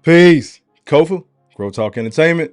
Peace. Kofa, G.R.O.W.T.H Entertainment.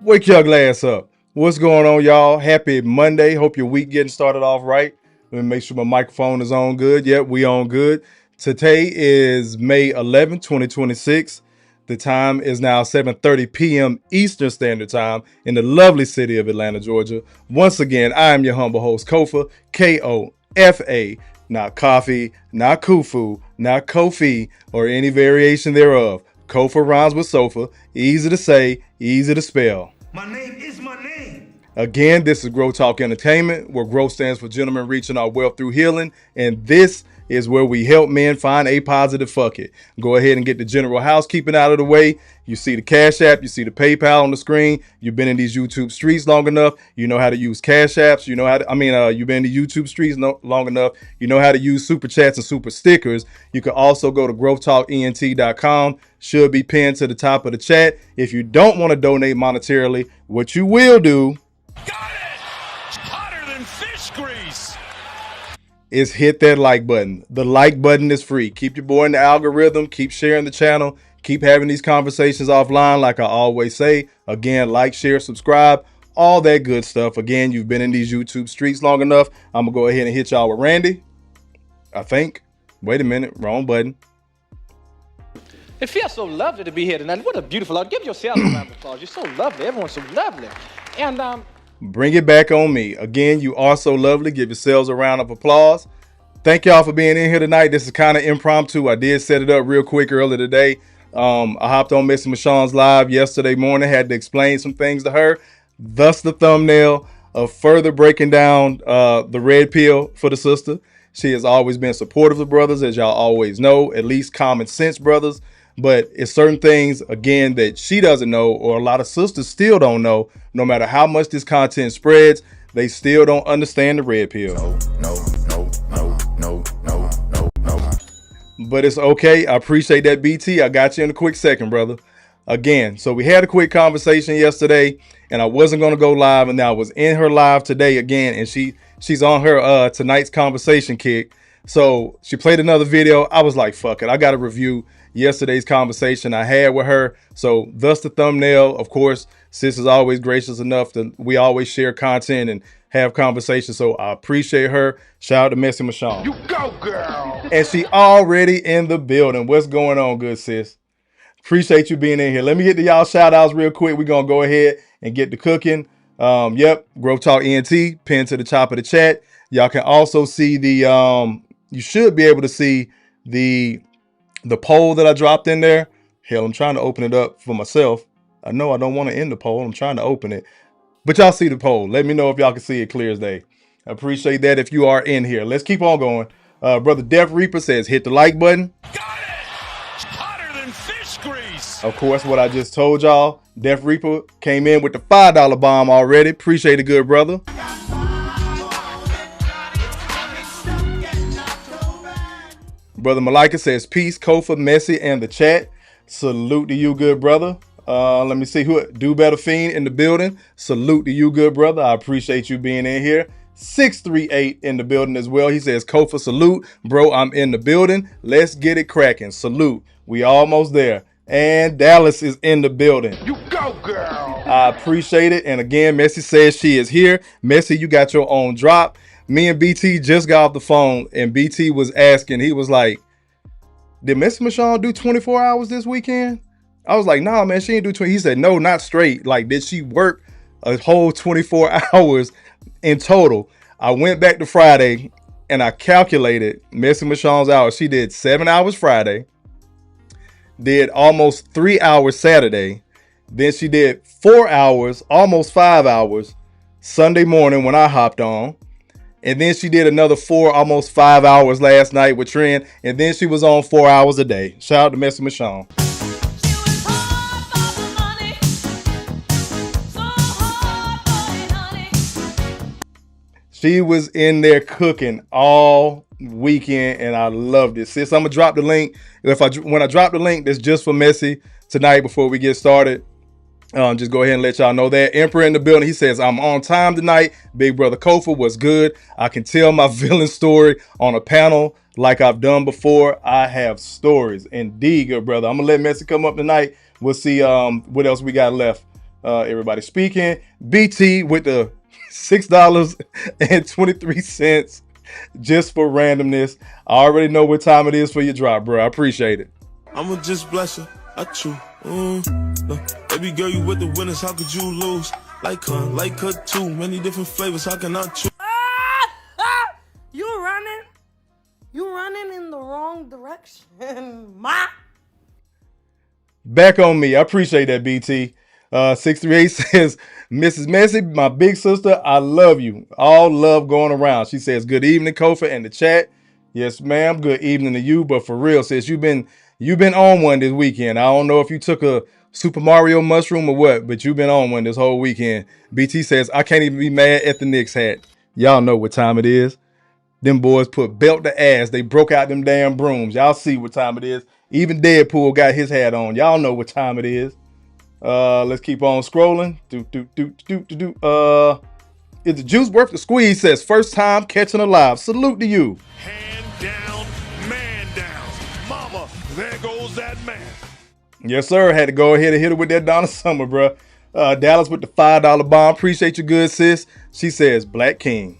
Wake your glass up. What's going on, y'all? Happy Monday. Hope your week getting started off right. Let me make sure my microphone is on good. Yep, we on good. Today is May 11th, 2026. The time is now 7:30 p.m. Eastern Standard Time in the lovely city of Atlanta, Georgia. Once again, I am your humble host, Kofa, K-O-F-A. Not coffee, not kufu, not Kofi, or any variation thereof. Kofa rhymes with sofa. Easy to say, easy to spell. My name is my name. Again, this is G.R.O.W.T.H Entertainment, where growth stands for gentlemen reaching our wealth through healing. And this is where we help men find a positive fuck it. Go ahead and get the general housekeeping out of the way. You see the Cash App, you see the PayPal on the screen. You've been in these YouTube streets long enough. You know how to use Cash Apps. You know how to, you've been in the YouTube streets long enough. You know how to use super chats and super stickers. You can also go to growthtalkent.com. Should be pinned to the top of the chat. If you don't want to donate monetarily, what you will do is hit that like button. The like button is free. Keep your boy in the algorithm. Keep sharing the channel. Keep having these conversations offline like I always say. Again, like, share, subscribe, all that good stuff. Again, you've been in these YouTube streets long enough. I'm going to go ahead and hit y'all with Randy. I think. Wait a minute. Wrong button. It feels so lovely to be here tonight. What a beautiful, give yourself a round of applause. You're so lovely. Everyone's so lovely. And, bring it back on me. Again, you are so lovely. Give yourselves a round of applause. Thank y'all for being in here tonight. This is kind of impromptu. I did set it up real quick earlier today. I hopped on Missy Michonne's live yesterday morning. Had to explain some things to her. Thus the thumbnail of further breaking down the red pill for the sister. She has always been supportive of brothers, as y'all always know, at least common sense brothers. But it's certain things, again, that she doesn't know, or a lot of sisters still don't know. No matter how much this content spreads, they still don't understand the red pill. No. But it's okay. I appreciate that, BT. I got you in a quick second, brother. Again, so we had a quick conversation yesterday, and I wasn't going to go live, and I was in her live today again, and she's on her tonight's conversation kick. So she played another video. I was like, fuck it. I got to review yesterday's conversation I had with her. So thus the thumbnail. Of course, sis is always gracious enough that we always share content and have conversations. So I appreciate her. Shout out to Missy Michonne. You go, girl. And she already in the building. What's going on, good sis? Appreciate you being in here. Let me get to y'all shout outs real quick. We're going to go ahead and get to cooking. Yep. G.R.O.W.T.H ENT pinned to the top of the chat. Y'all can also see the, you should be able to see the poll that I dropped in there. Hell, I'm trying to open it up for myself. I know I don't want to end the poll. I'm trying to open it. But y'all see the poll. Let me know if y'all can see it clear as day. I appreciate that if you are in here. Let's keep on going. Brother Def Reaper says, hit the like button. Got it! Hotter than fish grease. Of course, what I just told y'all. Def Reaper came in with the $5 bomb already. Appreciate it, good brother. Brother Malika says, peace, Kofa, Messy, and the chat. Salute to you, good brother. Let me see who Do Better Fiend in the building. Salute to you, good brother. I appreciate you being in here. 638 in the building as well. He says, Kofa, salute. Bro, I'm in the building. Let's get it cracking. Salute. We almost there. And Dallas is in the building. You go, girl. I appreciate it. And again, Messy says she is here. Messy, you got your own drop. Me and BT just got off the phone, and BT was asking, he was like, did Miss Michonne do 24 hours this weekend? I was like, nah, man, she didn't do 20. He said, no, not straight. Like, did she work a whole 24 hours in total? I went back to Friday, and I calculated Miss Michonne's hours. She did 7 hours Friday, did almost 3 hours Saturday. Then she did 4 hours, almost 5 hours Sunday morning when I hopped on. And then she did another 4, almost 5 hours last night with Trent. And then she was on 4 hours a day. Shout out to Messy Michonne. She was in there cooking all weekend, and I loved it. Sis, I'm gonna drop the link. When I drop the link, that's just for Messy tonight before we get started. Just go ahead and let y'all know that. Emperor in the building. He says, I'm on time tonight. Big brother Kofa was good. I can tell my villain story on a panel like I've done before. I have stories. Indeed, good brother. I'm going to let Messi come up tonight. We'll see what else we got left. Everybody speaking. BT with the $6.23 just for randomness. I already know what time it is for your drop, bro. I appreciate it. I'ma just bless her. I chew. Baby girl, you with the winners. How could you lose? Like her too. Many different flavors. How can I choose? You running? You running in the wrong direction, ma. Back on me. I appreciate that, BT. 638 says, Mrs. Messi, my big sister, I love you. All love going around. She says, good evening, Kofa, in the chat. Yes, ma'am. Good evening to you. But for real, sis, you've been on one this weekend. I don't know if you took a Super Mario mushroom or what, but you've been on one this whole weekend. BT says, I can't even be mad at the Knicks hat. Y'all know what time it is. Them boys put belt to ass. They broke out them damn brooms. Y'all see what time it is. Even Deadpool got his hat on. Y'all know what time it is. Let's keep on scrolling. Is the juice worth the squeeze? Says first time catching alive. Salute to you. Hand down, man down. Mama, there goes that man. Yes, sir. Had to go ahead and hit her with that Donna Summer, bro. Dallas with the $5 bomb. Appreciate you, good sis. She says Black King.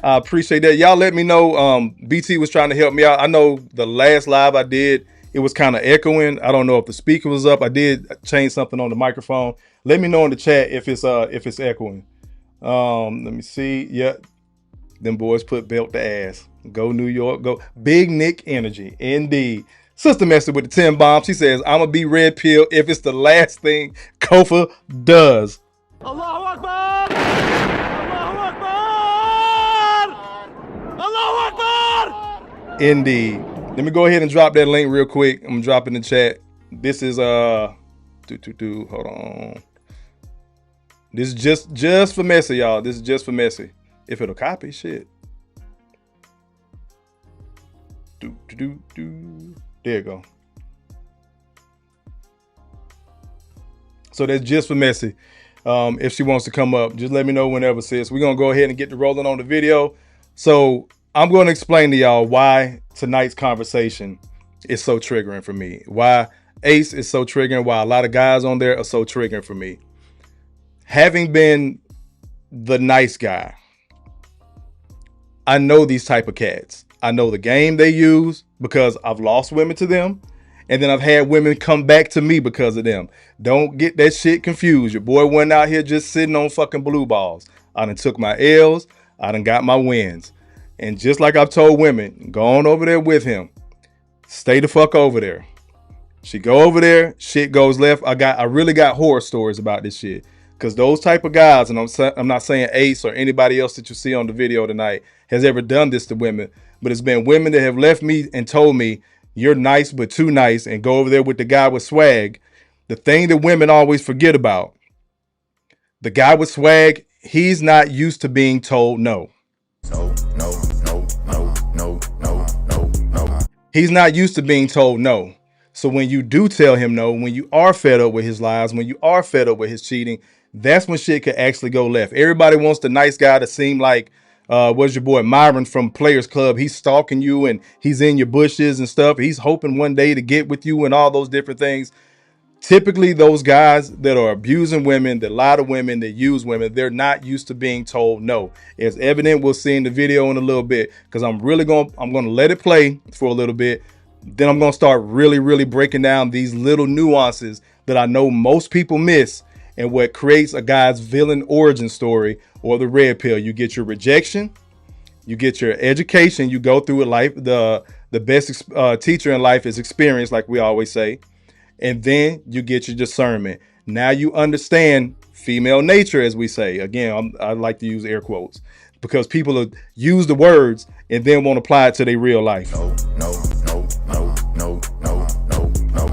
I appreciate that. Y'all let me know. BT was trying to help me out. I know the last live I did, it was kind of echoing. I don't know if the speaker was up. I did change something on the microphone. Let me know in the chat if it's echoing. Let me see. Yeah, them boys put belt to ass. Go New York. Go Big Nick energy. Indeed. Sister Messi with the 10 bombs. She says, I'ma be red pill if it's the last thing Kofa does. Allahu Akbar! Allahu Akbar! Allahu Akbar! Indeed. Let me go ahead and drop that link real quick. I'm gonna drop it in the chat. This is hold on. This is just for Messi, y'all. This is just for Messi. If it'll copy, shit. There you go. So that's just for Messi. If she wants to come up, just let me know whenever, sis. We're gonna go ahead and get to rolling on the video. So I'm going to explain to y'all why tonight's conversation is so triggering for me. Why Ace is so triggering. Why a lot of guys on there are so triggering for me. Having been the nice guy, I know these type of cats. I know the game they use because I've lost women to them. And then I've had women come back to me because of them. Don't get that shit confused. Your boy wasn't out here just sitting on fucking blue balls. I done took my L's. I done got my wins. And just like I've told women, go on over there with him. Stay the fuck over there. She go over there, shit goes left. I really got horror stories about this shit. Because those type of guys, and I'm not saying Ace or anybody else that you see on the video tonight has ever done this to women, but it's been women that have left me and told me, you're nice but too nice, and go over there with the guy with swag. The thing that women always forget about, the guy with swag, he's not used to being told no. No. He's not used to being told no. So when you do tell him no, when you are fed up with his lies, when you are fed up with his cheating, that's when shit could actually go left. Everybody wants the nice guy to seem like, what's your boy Myron from Players Club? He's stalking you and he's in your bushes and stuff. He's hoping one day to get with you and all those different things. Typically, those guys that are abusing women, that lie to women, that use women, they're not used to being told no. It's evident. We'll see in the video in a little bit, because I'm going to let it play for a little bit. Then I'm going to start really breaking down these little nuances that I know most people miss, and what creates a guy's villain origin story, or the red pill. You get your rejection, you get your education, you go through a life. The best teacher in life is experience, like we always say. And then you get your discernment. Now you understand female nature, as we say. Again, I like to use air quotes, because people use the words and then won't apply it to their real life. No.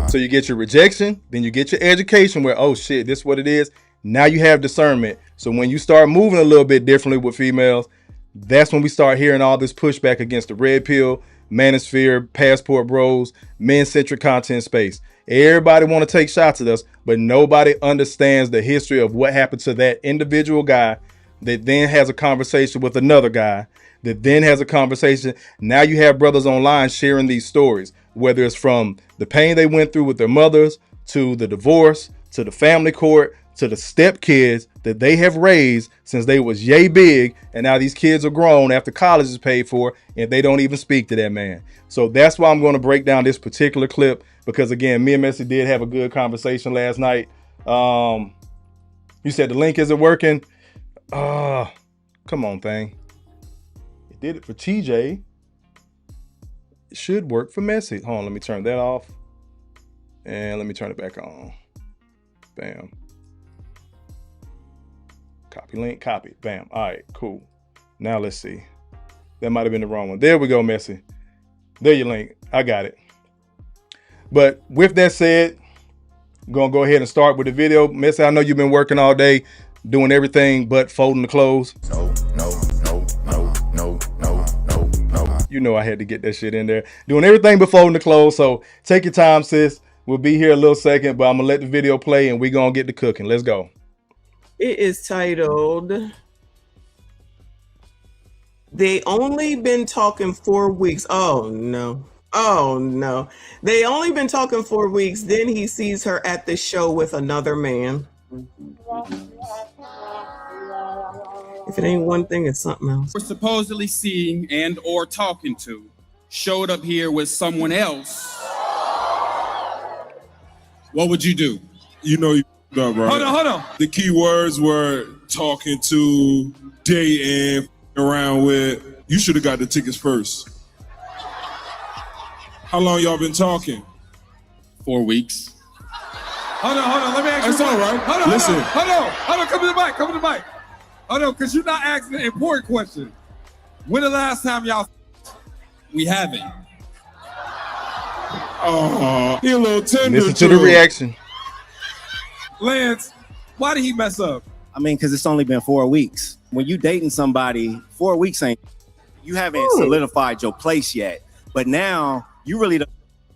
So you get your rejection, then you get your education where, oh shit, this is what it is. Now you have discernment. So when you start moving a little bit differently with females, that's when we start hearing all this pushback against the red pill, manosphere, passport bros, men-centric content space. Everybody want to take shots at us, but nobody understands the history of what happened to that individual guy that then has a conversation with another guy that then has a conversation. Now you have brothers online sharing these stories, whether it's from the pain they went through with their mothers, to the divorce, to the family court, to the step kids that they have raised since they was yay big, and now these kids are grown after college is paid for, and they don't even speak to that man. So that's why I'm going to break down this particular clip, because again, me and Messi did have a good conversation last night. You said the link isn't working. Come on, thing. It did it for TJ. It should work for Messi. Hold on, let me turn that off. And let me turn it back on. Bam. Copy link, copy. Bam. All right, cool. Now let's see. That might have been the wrong one. There we go, Messi. There your link. I got it. But with that said, I'm going to go ahead and start with the video. Messi, I know you've been working all day, doing everything but folding the clothes. No. You know I had to get that shit in there. Doing everything but folding the clothes. So take your time, sis. We'll be here a little second, but I'm going to let the video play and we're going to get to cooking. Let's go. It is titled, They Only Been Talking 4 Weeks. Oh, no. Oh, no. They only been talking 4 weeks. Then he sees her at the show with another man. If it ain't one thing, it's something else. We're supposedly seeing and or talking to showed up here with someone else. What would you do? You know you up, right? Hold on. The key words were talking to, dating, around with. You should have got the tickets first. How long y'all been talking? 4 weeks. Hold on. Let me ask you. That's all right. Hold on. Listen. Hold on. Come to the mic. Hold on, because you're not asking an important question. When the last time y'all? We haven't. Oh, he a little tender. Listen to the reaction. Lance, why did he mess up? I mean, because it's only been 4 weeks. When you dating somebody, 4 weeks ain't, you haven't solidified your place yet. But now you really don't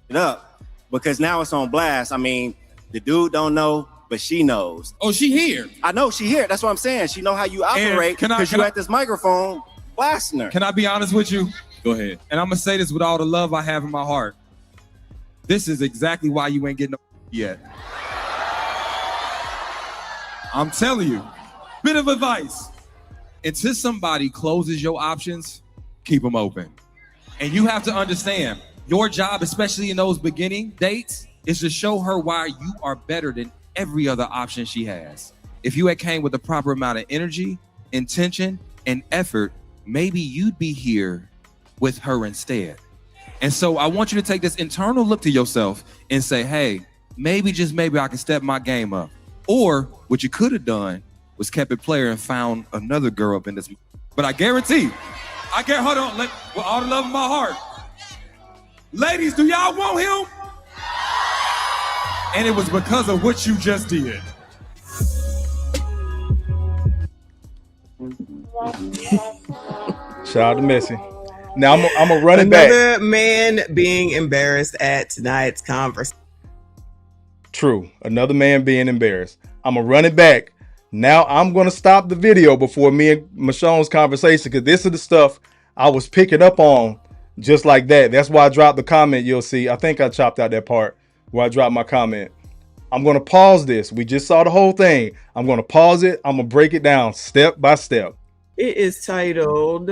it up because now it's on blast. I mean, the dude don't know, but she knows. Oh, she here. I know she here. That's what I'm saying. She know how you operate because you at this microphone blasting her. Can I be honest with you? Go ahead. And I'm gonna say this with all the love I have in my heart. This is exactly why you ain't getting no yet. I'm telling you. Bit of advice. Until somebody closes your options, keep them open. And you have to understand, your job, especially in those beginning dates, is to show her why you are better than every other option she has. If you had came with the proper amount of energy, intention, and effort, maybe you'd be here with her instead. And so I want you to take this internal look to yourself and say, hey, maybe, just maybe I can step my game up. Or what you could have done was kept it player and found another girl up in this. But I guarantee, hold on, with all the love in my heart. Ladies, do y'all want him? And it was because of what you just did. Shout out to Messi. Now I'm gonna run it back. Another man being embarrassed at tonight's conversation. True. Another man being embarrassed. I'm gonna run it back. Now I'm gonna stop the video before me and Michonne's conversation, because this is the stuff I was picking up on just like that. That's why I dropped the comment. You'll see. I think I chopped out that part where I dropped my comment. I'm gonna pause this. We just saw the whole thing. I'm gonna pause it. I'm gonna break it down step by step. It is titled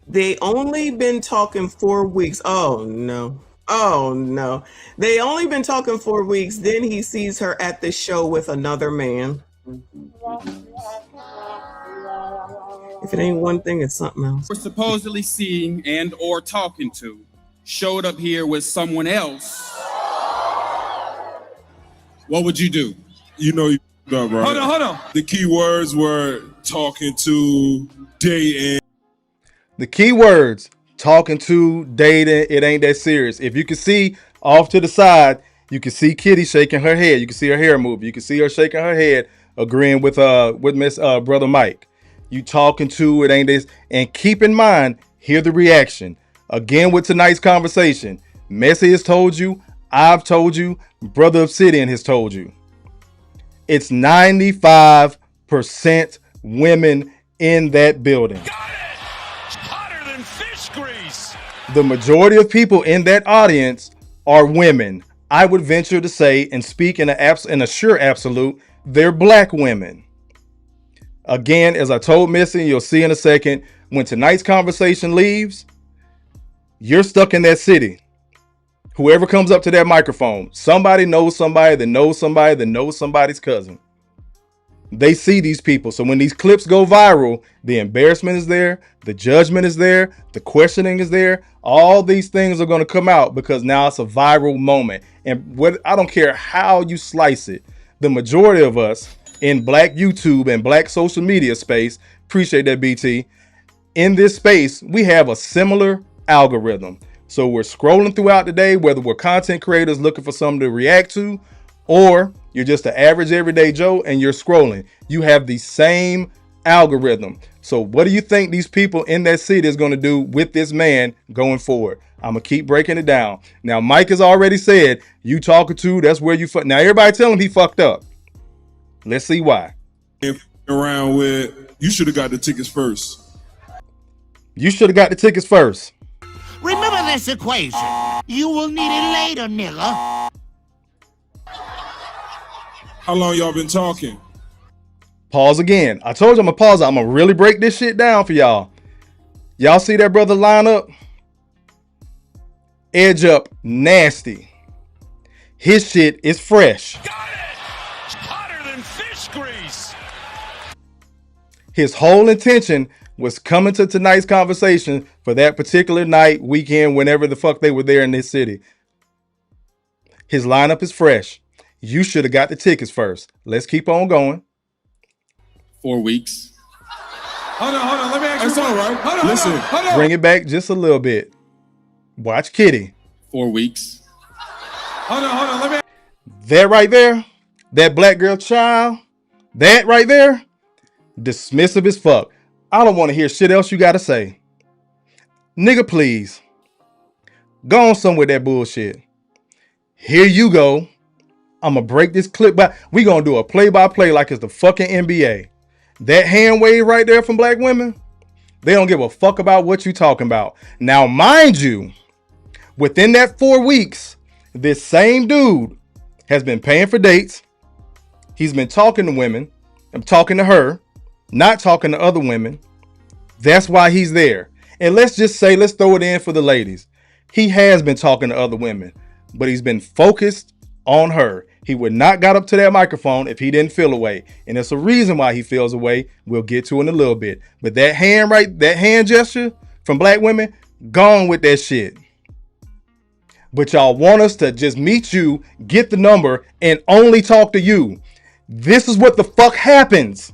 They Only Been Talking 4 Weeks. Oh, no. Oh, no. They only been talking 4 weeks. Then he sees her at the show with another man. If it ain't one thing, it's something else. We're supposedly seeing and or talking to showed up here with someone else. What would you do? You know you up, right? Hold on. The key words were talking to, dating. The key words, talking to, dating, it ain't that serious. If you can see off to the side, you can see Kitty shaking her head. You can see her hair move. You can see her shaking her head, agreeing with Miss Brother Mike. You talking to, it ain't this. And keep in mind, hear the reaction. Again, with tonight's conversation, Messi has told you, I've told you, Brother Obsidian has told you. It's 95% women in that building. Got it! Hotter than fish grease. The majority of people in that audience are women. I would venture to say and speak in a sure absolute, they're black women. Again, as I told Missy, you'll see in a second, when tonight's conversation leaves, you're stuck in that city. Whoever comes up to that microphone, somebody knows somebody that knows somebody that knows somebody's cousin. They see these people. So when these clips go viral, the embarrassment is there, the judgment is there, the questioning is there. All these things are going to come out because now it's a viral moment. And I don't care how you slice it, the majority of us in black YouTube and black social media space, appreciate that, BT, in this space, we have a similar algorithm. So we're scrolling throughout the day, whether we're content creators looking for something to react to, or you're just an average everyday Joe and you're scrolling. You have the same algorithm. So what do you think these people in that city is going to do with this man going forward? I'm going to keep breaking it down. Now, Mike has already said, you talking to, that's where you fuck. Now, everybody tell him he fucked up. Let's see why. Around with, you should have got the tickets first. You should have got the tickets first. Remember this equation. You will need it later, nigga. How long y'all been talking? Pause again. I told you I'm going to pause. I'm going to really break this shit down for y'all. Y'all see that brother line up? Edge up nasty. His shit is fresh. Got it! Hotter than fish grease. His whole intention was coming to tonight's conversation for that particular night, weekend, whenever the fuck they were there in this city. His lineup is fresh. You should have got the tickets first. Let's keep on going. 4 weeks. Hold on. Let me ask you. That's all right. Hold on. Listen. Bring it back just a little bit. Watch Kitty. 4 weeks. Hold on. Let me. That right there, that black girl child, that right there, dismissive as fuck. I don't want to hear shit else you got to say. Nigga, please. Go on some with that bullshit. Here you go. I'm going to break this clip by. We going to do a play-by-play like it's the fucking NBA. That hand wave right there from black women, they don't give a fuck about what you talking about. Now, mind you, within that 4 weeks, this same dude has been paying for dates. He's been talking to women. I'm talking to her, not talking to other women. That's why he's there. And let's just say, let's throw it in for the ladies. He has been talking to other women, but he's been focused on her. He would not got up to that microphone if he didn't feel away. And there's a reason why he feels away. We'll get to in a little bit. But that hand gesture from black women, gone with that shit. But y'all want us to just meet you, get the number, and only talk to you. This is what the fuck happens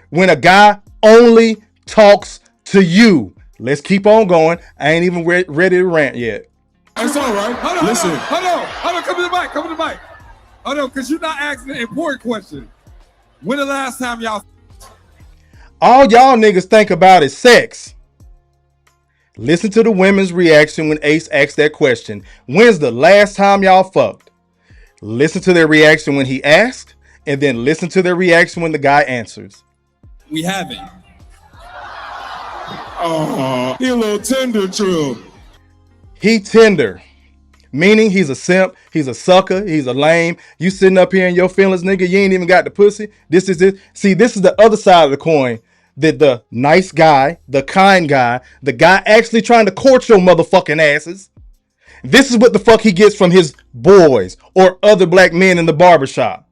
when a guy only talks to you. Let's keep on going. I ain't even ready to rant yet. That's all right. Hold on. Listen. Hold on. Come to the mic. Hold on, because you're not asking an important question. When the last time y'all... All y'all niggas think about is sex. Listen to the women's reaction when Ace asked that question. When's the last time y'all fucked? Listen to their reaction when he asked, and then listen to their reaction when the guy answers. We haven't. Oh, he a little tender, Trill. He tender. Meaning he's a simp, he's a sucker, he's a lame. You sitting up here in your feelings, nigga, you ain't even got the pussy. This is it. See, this is the other side of the coin. That the nice guy, the kind guy, the guy actually trying to court your motherfucking asses. This is what the fuck he gets from his boys or other black men in the barbershop.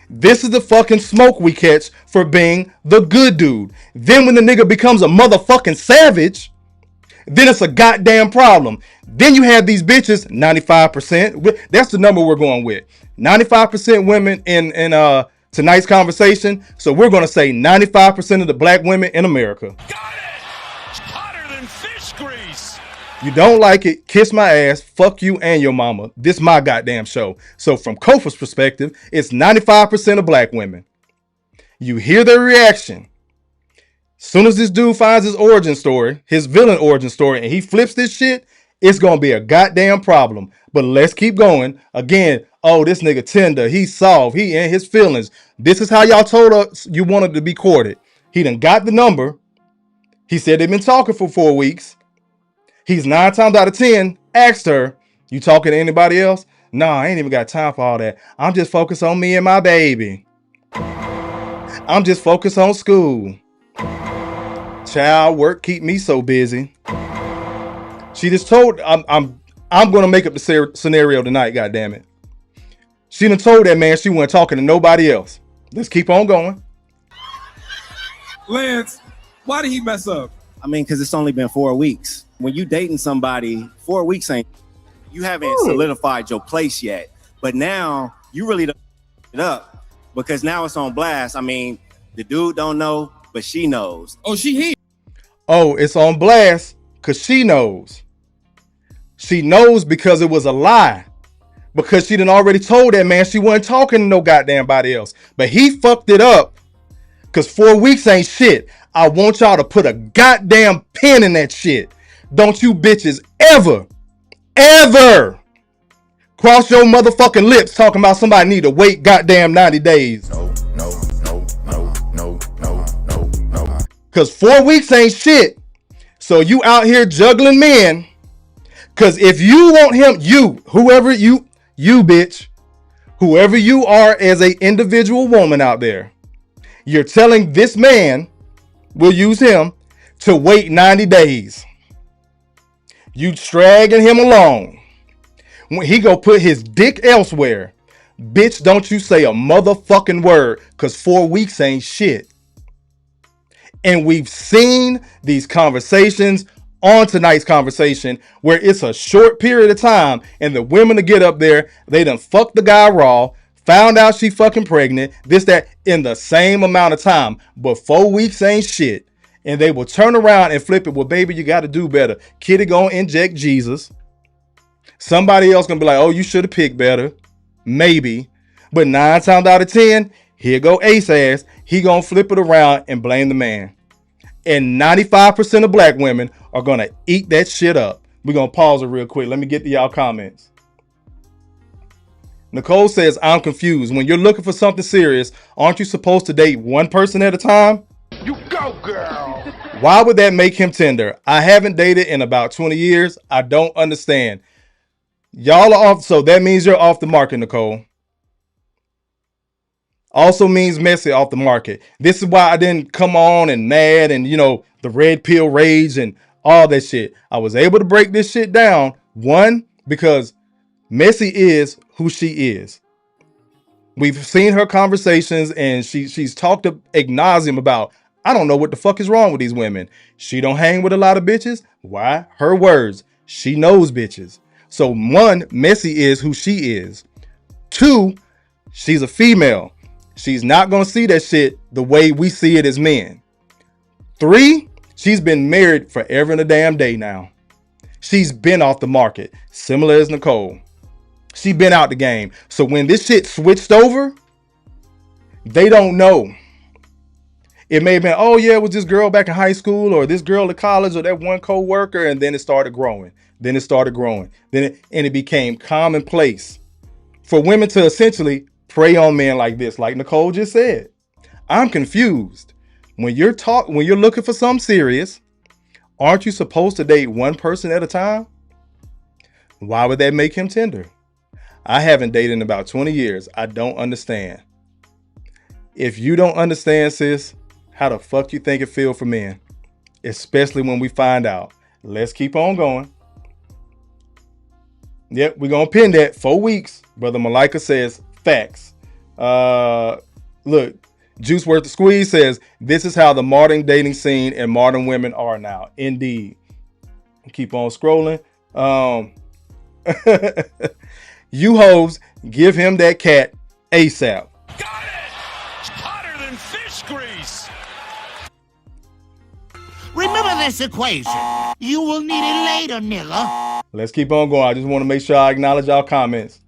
This is the fucking smoke we catch for being the good dude. Then when the nigga becomes a motherfucking savage, then it's a goddamn problem. Then you have these bitches, 95%. That's the number we're going with. 95% women in tonight's conversation. So we're going to say 95% of the black women in America. Got it! Hotter than fish grease. You don't like it, kiss my ass, fuck you and your mama. This my goddamn show. So from Kofa's perspective, it's 95% of black women. You hear their reaction. Soon as this dude finds his origin story, his villain origin story, and he flips this shit, it's going to be a goddamn problem. But let's keep going. Again, oh, this nigga tender, he's soft, he in his feelings. This is how y'all told us you wanted to be courted. He done got the number. He said they've been talking for 4 weeks. He's 9 times out of 10 asked her, you talking to anybody else? No, I ain't even got time for all that. I'm just focused on me and my baby. I'm just focused on school. Child, work keep me so busy. She just told, I'm gonna make up the scenario tonight, goddammit. She done told that man she wasn't talking to nobody else. Let's keep on going. Lance, why did he mess up? I mean, because it's only been 4 weeks. When you dating somebody, 4 weeks ain't, you haven't solidified your place yet. But now you really don't it up because now it's on blast. I mean, the dude don't know, but she knows. Oh, she here. Oh, it's on blast because she knows. She knows because it was a lie. Because she done already told that man she wasn't talking to no goddamn body else. But he fucked it up because 4 weeks ain't shit. I want y'all to put a goddamn pin in that shit. Don't you bitches ever cross your motherfucking lips talking about somebody need to wait goddamn 90 days. No. Because 4 weeks ain't shit. So you out here juggling men. Because if you want him, whoever you bitch, whoever you are as a individual woman out there, you're telling this man, we'll use him, to wait 90 days. You dragging him along. When he go put his dick elsewhere, bitch, don't you say a motherfucking word, because 4 weeks ain't shit. And we've seen these conversations on tonight's conversation where it's a short period of time and the women to get up there, they done fucked the guy raw, found out she fucking pregnant, this, that, in the same amount of time. But 4 weeks ain't shit. And they will turn around and flip it. Well, baby, you got to do better. Kitty gonna inject Jesus. Somebody else gonna be like, oh, you should have picked better. Maybe. But 9 times out of 10, here go Ace ass. He gonna flip it around and blame the man. And 95% of black women are gonna eat that shit up. We're gonna pause it real quick. Let me get to y'all comments. Nicole says, I'm confused. When you're looking for something serious, aren't you supposed to date one person at a time? You go, girl. Why would that make him tender? I haven't dated in about 20 years. I don't understand. Y'all are off, so that means you're off the market, Nicole. Also means messy off the market. This is why I didn't come on and mad and, the red pill rage and all that shit. I was able to break this shit down. One, because Messy is who she is. We've seen her conversations and she's talked ad nauseum about, I don't know what the fuck is wrong with these women. She don't hang with a lot of bitches. Why? Her words. She knows bitches. So one, Messy is who she is. Two, she's a female. She's not going to see that shit the way we see it as men. Three, she's been married forever and a damn day now. She's been off the market, similar as Nicole. She been out the game. So when this shit switched over, they don't know. It may have been, oh yeah, it was this girl back in high school or this girl at college or that one co-worker, and then it started growing. Then it became commonplace for women to essentially prey on men like this, like Nicole just said. I'm confused. When you're looking for something serious, aren't you supposed to date one person at a time? Why would that make him tender? I haven't dated in about 20 years. I don't understand. If you don't understand, sis, how the fuck you think it feel for men? Especially when we find out. Let's keep on going. Yep, we're going to pin that 4 weeks. Brother Malika says, facts. Look, Juice Worth the Squeeze says, this is how the modern dating scene and modern women are now. Indeed. Keep on scrolling. You hoes, give him that cat ASAP. Got it! Hotter than fish grease. Remember this equation. You will need it later, nigga. Let's keep on going. I just want to make sure I acknowledge y'all comments.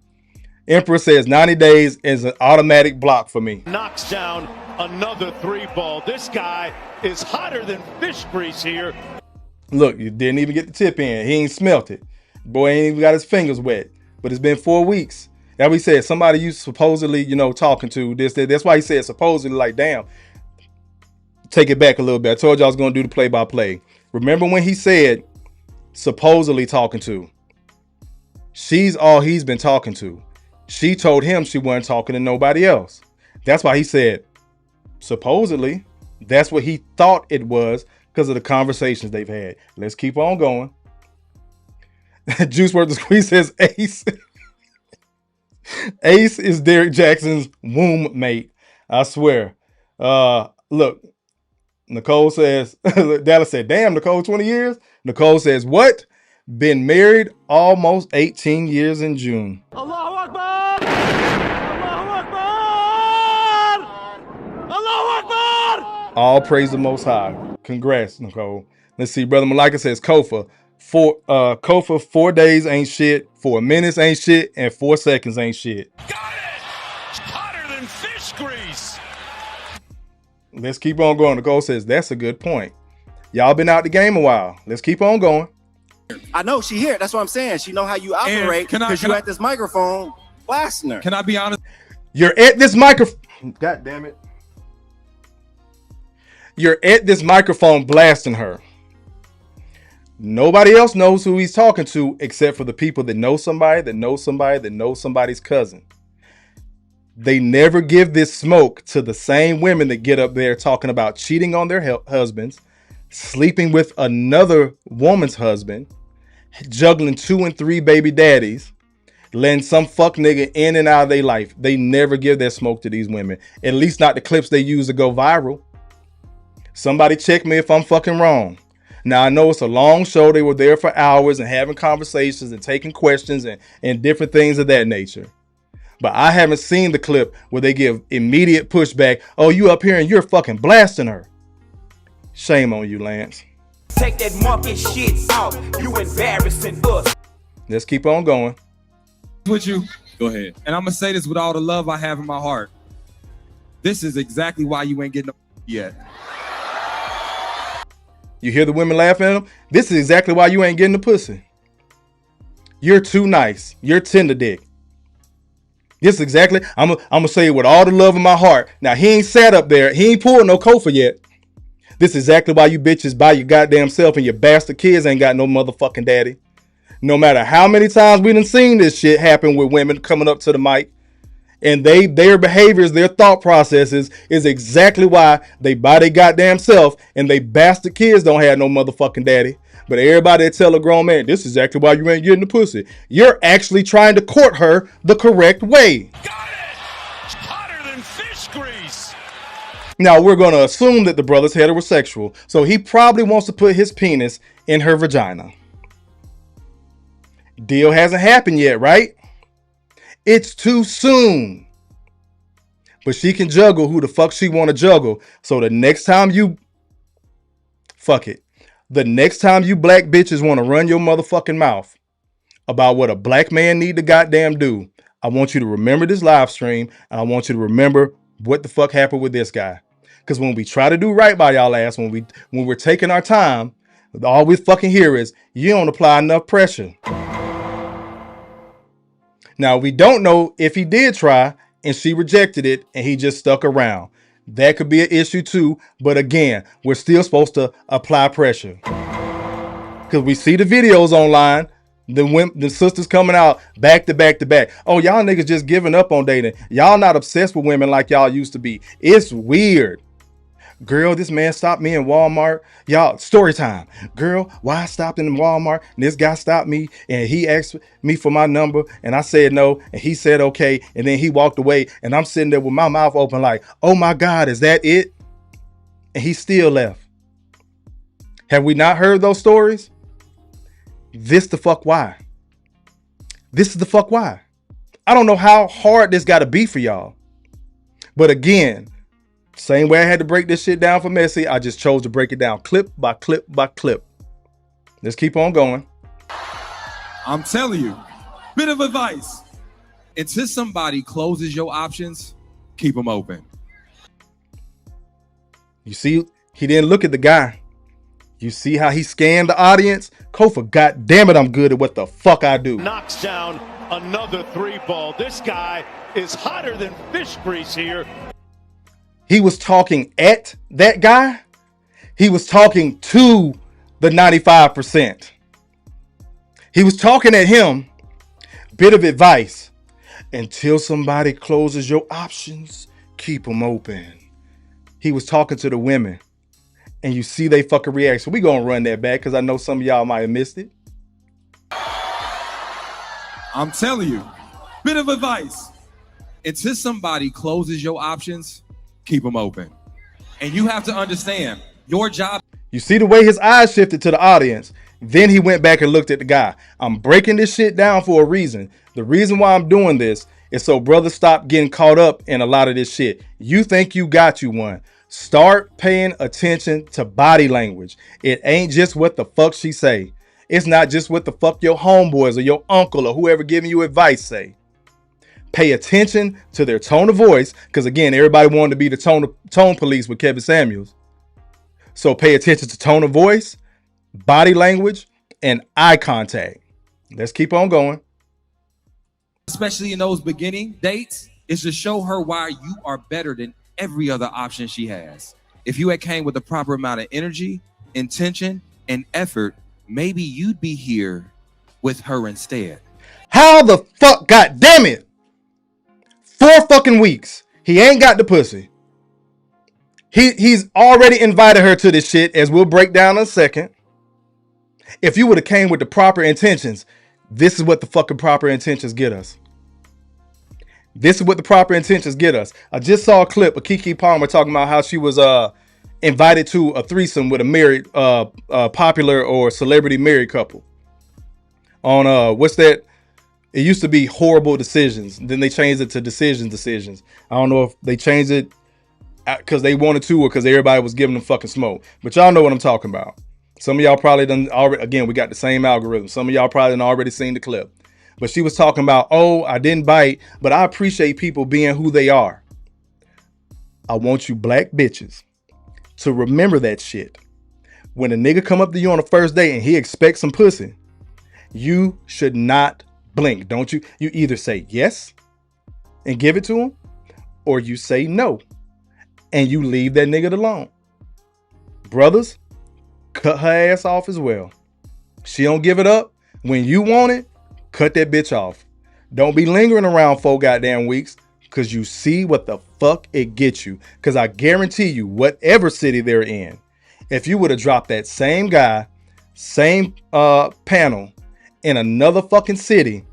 Emperor says 90 days is an automatic block for me. Knocks down another 3-ball. This guy is hotter than fish grease here. Look, you didn't even get the tip in. He ain't smelt it. Boy ain't even got his fingers wet. But it's been 4 weeks. That we said somebody you supposedly, talking to this. That's why he said supposedly, like, damn. Take it back a little bit. I told you I was going to do the play-by-play. Remember when he said supposedly talking to? She's all he's been talking to. She told him she wasn't talking to nobody else. That's why he said supposedly. That's what he thought it was because of the conversations they've had. Let's keep on going. Juice Worth the Squeeze says Ace. Ace is Derek Jackson's womb mate. I swear. Look, Nicole says, Dallas said, damn, Nicole, 20 years? Nicole says, what? Been married almost 18 years in June. Allahu Akbar! Allahu Akbar! Allahu Akbar! All praise the Most High. Congrats, Nicole. Let's see. Brother Malika says, Kofa, 4 days ain't shit, 4 minutes ain't shit, and 4 seconds ain't shit. Got it! Hotter than fish grease! Let's keep on going. Nicole says, that's a good point. Y'all been out the game a while. Let's keep on going. I know she here. That's what I'm saying. She know how you operate because you at this microphone blasting her. Can I be honest? You're at this microphone. God damn it. You're at this microphone blasting her. Nobody else knows who he's talking to except for the people that know somebody, that know somebody, that knows somebody's cousin. They never give this smoke to the same women that get up there talking about cheating on their husbands, sleeping with another woman's husband, juggling 2 and 3 baby daddies, letting some fuck nigga in and out of their life. They never give that smoke to these women. At least not the clips they use to go viral. Somebody check me if I'm fucking wrong. Now, I know it's a long show. They were there for hours and having conversations and taking questions and different things of that nature. But I haven't seen the clip where they give immediate pushback. Oh, you up here and you're fucking blasting her. Shame on you, Lance. Take that monkey shit out. You embarrassing us. Let's keep on going. With you, go ahead. And I'm gonna say this with all the love I have in my heart. This is exactly why you ain't getting no yet. You hear the women laughing at him? This is exactly why you ain't getting the pussy. You're too nice. You're tender dick. This is exactly, I'm gonna say it with all the love in my heart. Now, he ain't sat up there. He ain't pulled no Kofa yet. This is exactly why you bitches by your goddamn self and your bastard kids ain't got no motherfucking daddy. No matter how many times we done seen this shit happen with women coming up to the mic, and their behaviors, their thought processes is exactly why they by their goddamn self and they bastard kids don't have no motherfucking daddy. But everybody that tell a grown man, this is exactly why you ain't getting the pussy. You're actually trying to court her the correct way. Got it! Hotter than fish grease! Now, we're going to assume that the brother's heterosexual, so he probably wants to put his penis in her vagina. Deal hasn't happened yet, right? It's too soon. But she can juggle who the fuck she want to juggle. So the next time you... Fuck it. The next time you black bitches want to run your motherfucking mouth about what a black man need to goddamn do, I want you to remember this live stream, and I want you to remember what the fuck happened with this guy. Because when we try to do right by y'all ass, when we're taking our time, all we fucking hear is, you don't apply enough pressure. Now, we don't know if he did try and she rejected it and he just stuck around. That could be an issue too. But again, we're still supposed to apply pressure. Because we see the videos online. The sisters coming out back to back to back. Oh, y'all niggas just giving up on dating. Y'all not obsessed with women like y'all used to be. It's weird. Girl, this man stopped me in Walmart. Y'all, story time. Girl, why I stopped in Walmart and this guy stopped me and he asked me for my number and I said no and he said okay and then he walked away and I'm sitting there with my mouth open like, oh my God, is that it? And he still left. Have we not heard those stories? This the fuck why. This is the fuck why. I don't know how hard this got to be for y'all. But again, Same way I had to break this shit down for Messy, I just chose to break it down clip by clip by clip. Let's keep on going. I'm telling you, bit of advice. Until somebody closes your options, keep them open. You see, he didn't look at the guy. You see how he scanned the audience? Kofa, goddamn it, I'm good at what the fuck I do. Knocks down another 3-ball. This guy is hotter than fish grease here. He was talking at that guy. He was talking to the 95%. He was talking at him. Bit of advice. Until somebody closes your options, keep them open. He was talking to the women. And you see they fucking reaction. We gonna run that back because I know some of y'all might have missed it. I'm telling you, bit of advice. Until somebody closes your options, keep them open. And you have to understand, your job. You see the way his eyes shifted to the audience. Then he went back and looked at the guy. I'm breaking this shit down for a reason. The reason why I'm doing this is so brothers stop getting caught up in a lot of this shit. You think you got you one. Start paying attention to body language. It ain't just what the fuck she say. It's not just what the fuck your homeboys or your uncle or whoever giving you advice say. Pay attention to their tone of voice. Because again, everybody wanted to be the tone police with Kevin Samuels. So pay attention to tone of voice, body language, and eye contact. Let's keep on going. Especially in those beginning dates, is to show her why you are better than every other option she has. If you had came with the proper amount of energy, intention, and effort, maybe you'd be here with her instead. How the fuck, goddamn it? 4 fucking weeks. He ain't got the pussy. He's already invited her to this shit, as we'll break down in a second. If you would have came with the proper intentions, this is what the fucking proper intentions get us. This is what the proper intentions get us. I just saw a clip of Keke Palmer talking about how she was invited to a threesome with a married, popular or celebrity married couple. On what's that? It used to be Horrible Decisions. Then they changed it to Decisions. I don't know if they changed it because they wanted to or because everybody was giving them fucking smoke. But y'all know what I'm talking about. Some of y'all probably done already. Again, we got the same algorithm. Some of y'all probably done already seen the clip. But she was talking about, oh, I didn't bite, but I appreciate people being who they are. I want you black bitches to remember that shit. When a nigga come up to you on the first date and he expects some pussy, you should not blink, don't you? You either say yes and give it to him, or you say no and you leave that nigga alone. Brothers, cut her ass off as well. She don't give it up. When you want it, cut that bitch off. Don't be lingering around 4 goddamn weeks because you see what the fuck it gets you. Because I guarantee you, whatever city they're in, if you would have dropped that same guy, same panel in another fucking city,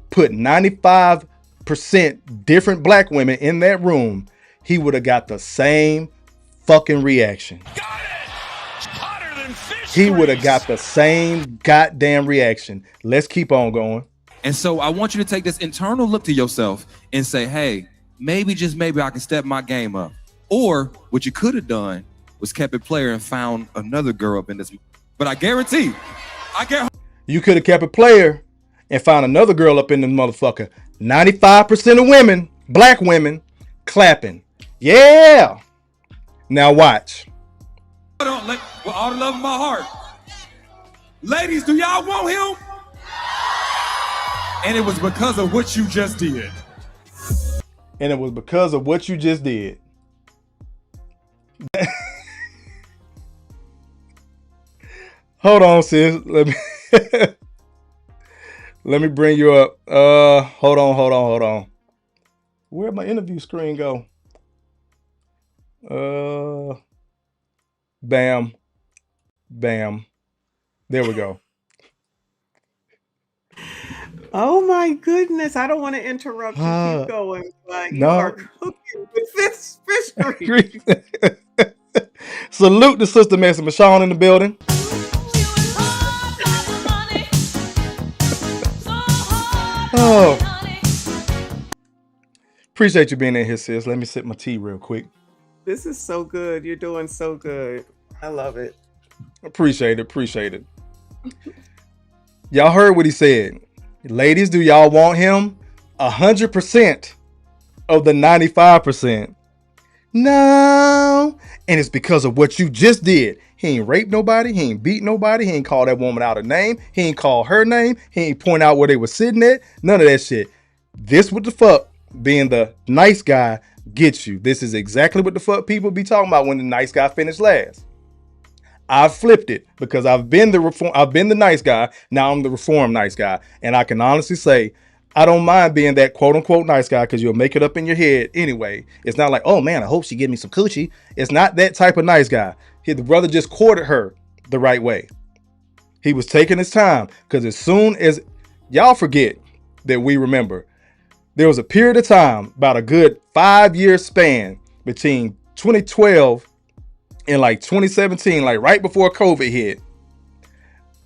put 95% different black women in that room, he would have got the same fucking reaction. He would have got the same goddamn reaction. Let's keep on going. And so I want you to take this internal look to yourself and say, hey, maybe, just maybe I can step my game up. Or what you could have done was kept it player and found another girl up in this. But I guarantee, you could have kept it player and found another girl up in this motherfucker. 95% of women, black women, clapping. Yeah. Now watch. With all the love in my heart, ladies, do y'all want him? And it was because of what you just did. And it was because of what you just did. Hold on, sis. Let me bring you up. Hold on. Where'd my interview screen go? Bam. There we go. Oh my goodness. I don't want to interrupt you. Keep going. But you are cooking with this fish grease. Salute to Sister Messy Michonne in the building. Oh. Appreciate you being in here, sis. Let me sip my tea real quick. This is so good. You're doing so good. I love it. Appreciate it. Y'all heard what he said. Ladies, do y'all want him? 100% of the 95%. No. And it's because of what you just did. He ain't raped nobody. He ain't beat nobody. He ain't called that woman out a name. He ain't called her name. He ain't point out where they were sitting at. None of that shit. This what the fuck being the nice guy gets you. This is exactly what the fuck people be talking about when the nice guy finished last. I've flipped it because I've been the nice guy. Now I'm the reformed nice guy. And I can honestly say, I don't mind being that quote unquote nice guy because you'll make it up in your head anyway. It's not like, oh man, I hope she give me some coochie. It's not that type of nice guy. The brother just courted her the right way. He was taking his time because as soon as y'all forget that we remember, there was a period of time, about a good 5-year span between 2012 and like 2017, like right before COVID hit.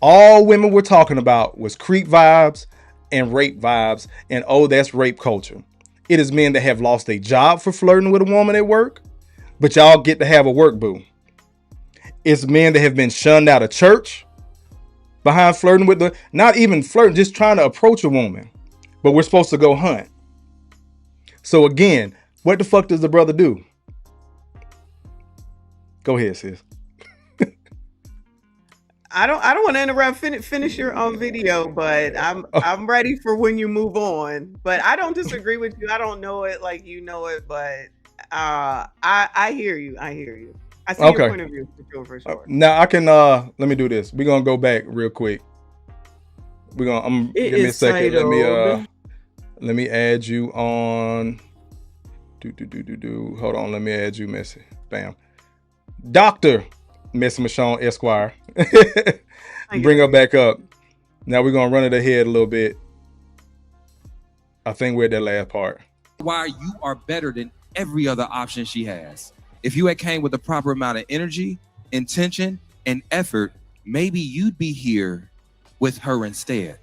All women were talking about was creep vibes and rape vibes, and oh, that's rape culture. It is men that have lost their job for flirting with a woman at work, but y'all get to have a work boo. It's men that have been shunned out of church behind flirting with not even flirting, just trying to approach a woman, but we're supposed to go hunt. So again, what the fuck does the brother do? Go ahead, sis. I don't want to interrupt. Finish your own video, but I'm ready for when you move on. But I don't disagree with you. I don't know it like you know it, but I hear you. I see your point of view for sure. Now I can let me do this. We're gonna go back real quick. Give me a second. Let me add you on. Hold on, let me add you, Missy. Bam. Dr. Miss Michonne Esquire. Bring her back up. Now we're gonna run it ahead a little bit. I think we're at that last part. Why you are better than every other option she has. If you had came with the proper amount of energy, intention, and effort, maybe you'd be here with her instead.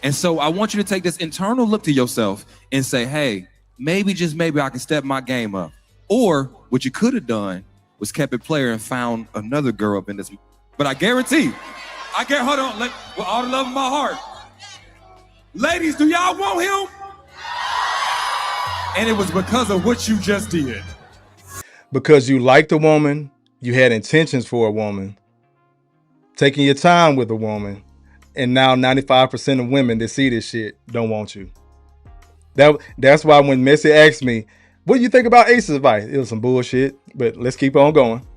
And so I want you to take this internal look to yourself and say, hey, maybe, just maybe I can step my game up. Or what you could have done was kept it player and found another girl up in this. But I guarantee, hold on, with all the love of my heart. Ladies, do y'all want him? And it was because of what you just did. Because you liked a woman, you had intentions for a woman, taking your time with a woman, and now 95% of women that see this shit don't want you. That's why when Missy asked me, what do you think about Ace's advice? It was some bullshit, but let's keep on going.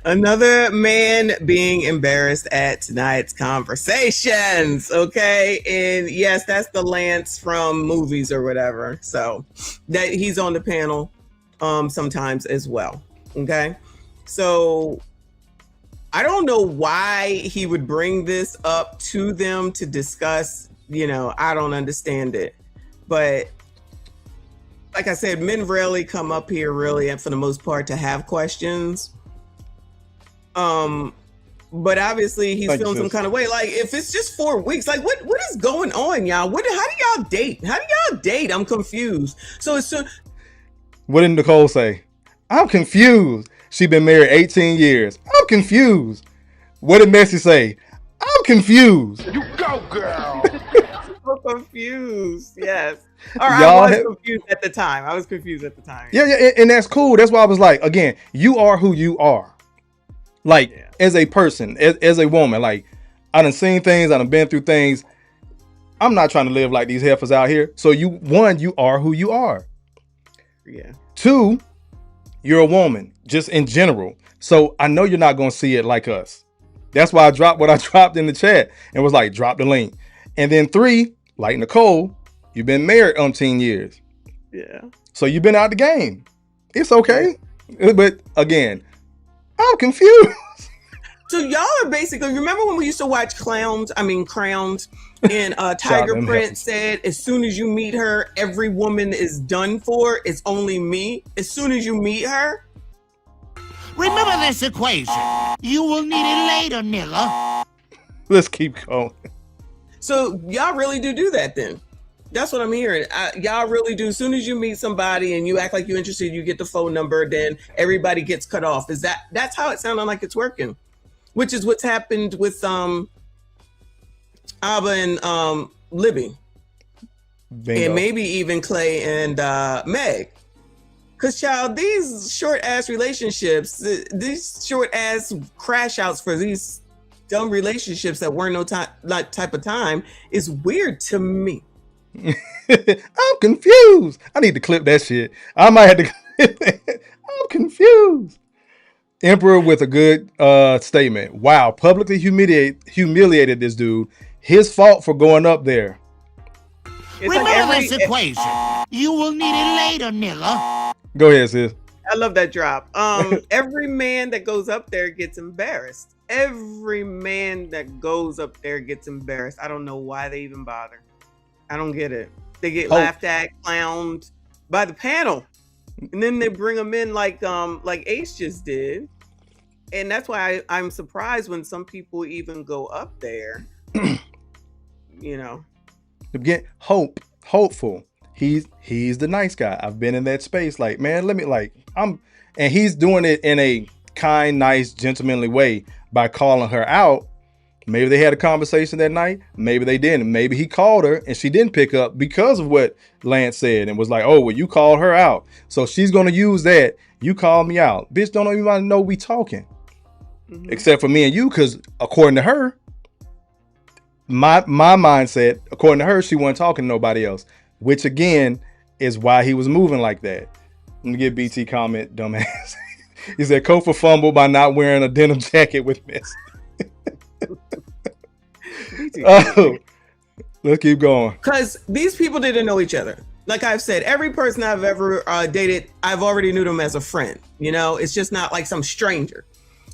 Another man being embarrassed at tonight's conversations. Okay. And yes, that's the Lance from movies or whatever. So that he's on the panel sometimes as well. Okay. So I don't know why he would bring this up to them to discuss, I don't understand it. But like I said, men rarely come up here really, and for the most part, to have questions. But obviously he's feeling some kind of way. Like, if it's just 4 weeks, like what is going on, y'all? How do y'all date? I'm confused. What did Nicole say? I'm confused. She been married 18 years. I'm confused. What did Messi say? I'm confused. You go, girl. So confused. Yes. Or I was confused at the time. Yeah, and that's cool. That's why I was like, again, you are who you are. Like, as a person, as a woman, like, I done seen things, I done been through things. I'm not trying to live like these heifers out here. So you are who you are. Yeah. 2, you're a woman, just in general. So I know you're not going to see it like us. That's why I dropped what I dropped in the chat and was like, drop the link. And then 3, like Nicole, you've been married 18 years. Yeah. So you've been out the game. It's okay. But again, I'm confused. So y'all are basically, remember when we used to watch Crowns, and Tiger Prince said, as soon as you meet her, every woman is done for. It's only me. As soon as you meet her. Remember this equation. You will need it later, nigga. Let's keep going. So y'all really do that then? That's what I'm hearing. Y'all really do. As soon as you meet somebody and you act like you're interested, you get the phone number, then everybody gets cut off. That's how it sounded like it's working, which is what's happened with Abba and Libby. Bingo. And maybe even Clay and Meg. Because, child, these short-ass relationships, these short-ass crash-outs for these dumb relationships that weren't no type of time is weird to me. I'm confused. I need to clip that shit. I might have to clip that. I'm confused. Emperor with a good statement. Wow, publicly humiliated this dude. His fault for going up there. Remember this equation. You will need it later, nigga. Go ahead, sis. I love that drop. Every man that goes up there gets embarrassed. Every man that goes up there gets embarrassed. I don't know why they even bother. I don't get it. They get laughed at, clowned by the panel, and then they bring them in like Ace just did. And that's why I'm surprised when some people even go up there. You know, get hopeful. He's the nice guy. I've been in that space. Like, man, and he's doing it in a kind, nice, gentlemanly way by calling her out. Maybe they had a conversation that night. Maybe they didn't. Maybe he called her and she didn't pick up because of what Lance said and was like, oh, well, you called her out. So she's going to use that. You called me out. Bitch, don't even know we talking. Mm-hmm. Except for me and you, because according to her, my mindset, according to her, she wasn't talking to nobody else, which again is why he was moving like that. Let me get BT comment, dumbass. He said Kofa fumbled by not wearing a denim jacket with Miss. Let's keep going. Because these people didn't know each other. Like I've said, every person I've ever dated, I've already knew them as a friend. You know, it's just not like some stranger.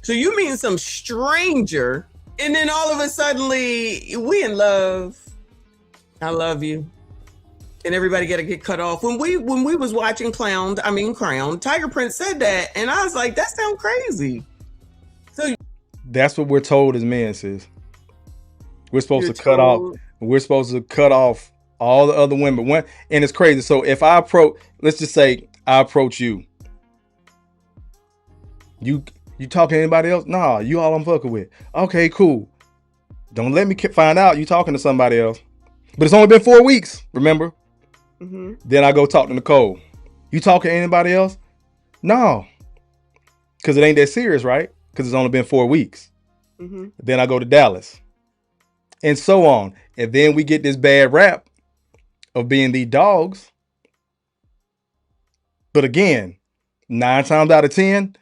So you mean some stranger, and then all of a sudden, we in love. I love you. And everybody got to get cut off. When we was watching Crown, Tiger Prince said that, and I was like, that sounds crazy. So that's what we're told as men, sis. We're supposed to cut off. We're supposed to cut off all the other women. And it's crazy. So if let's just say I approach you. You talking to anybody else? Nah, you all I'm fucking with. Okay, cool. Don't let me find out you talking to somebody else. But it's only been 4 weeks, remember? Mm-hmm. Then I go talk to Nicole. You talking to anybody else? No. Because it ain't that serious, right? Because it's only been 4 weeks. Mm-hmm. Then I go to Dallas. And so on. And then we get this bad rap of being the dogs. But again, 9 times out of 10,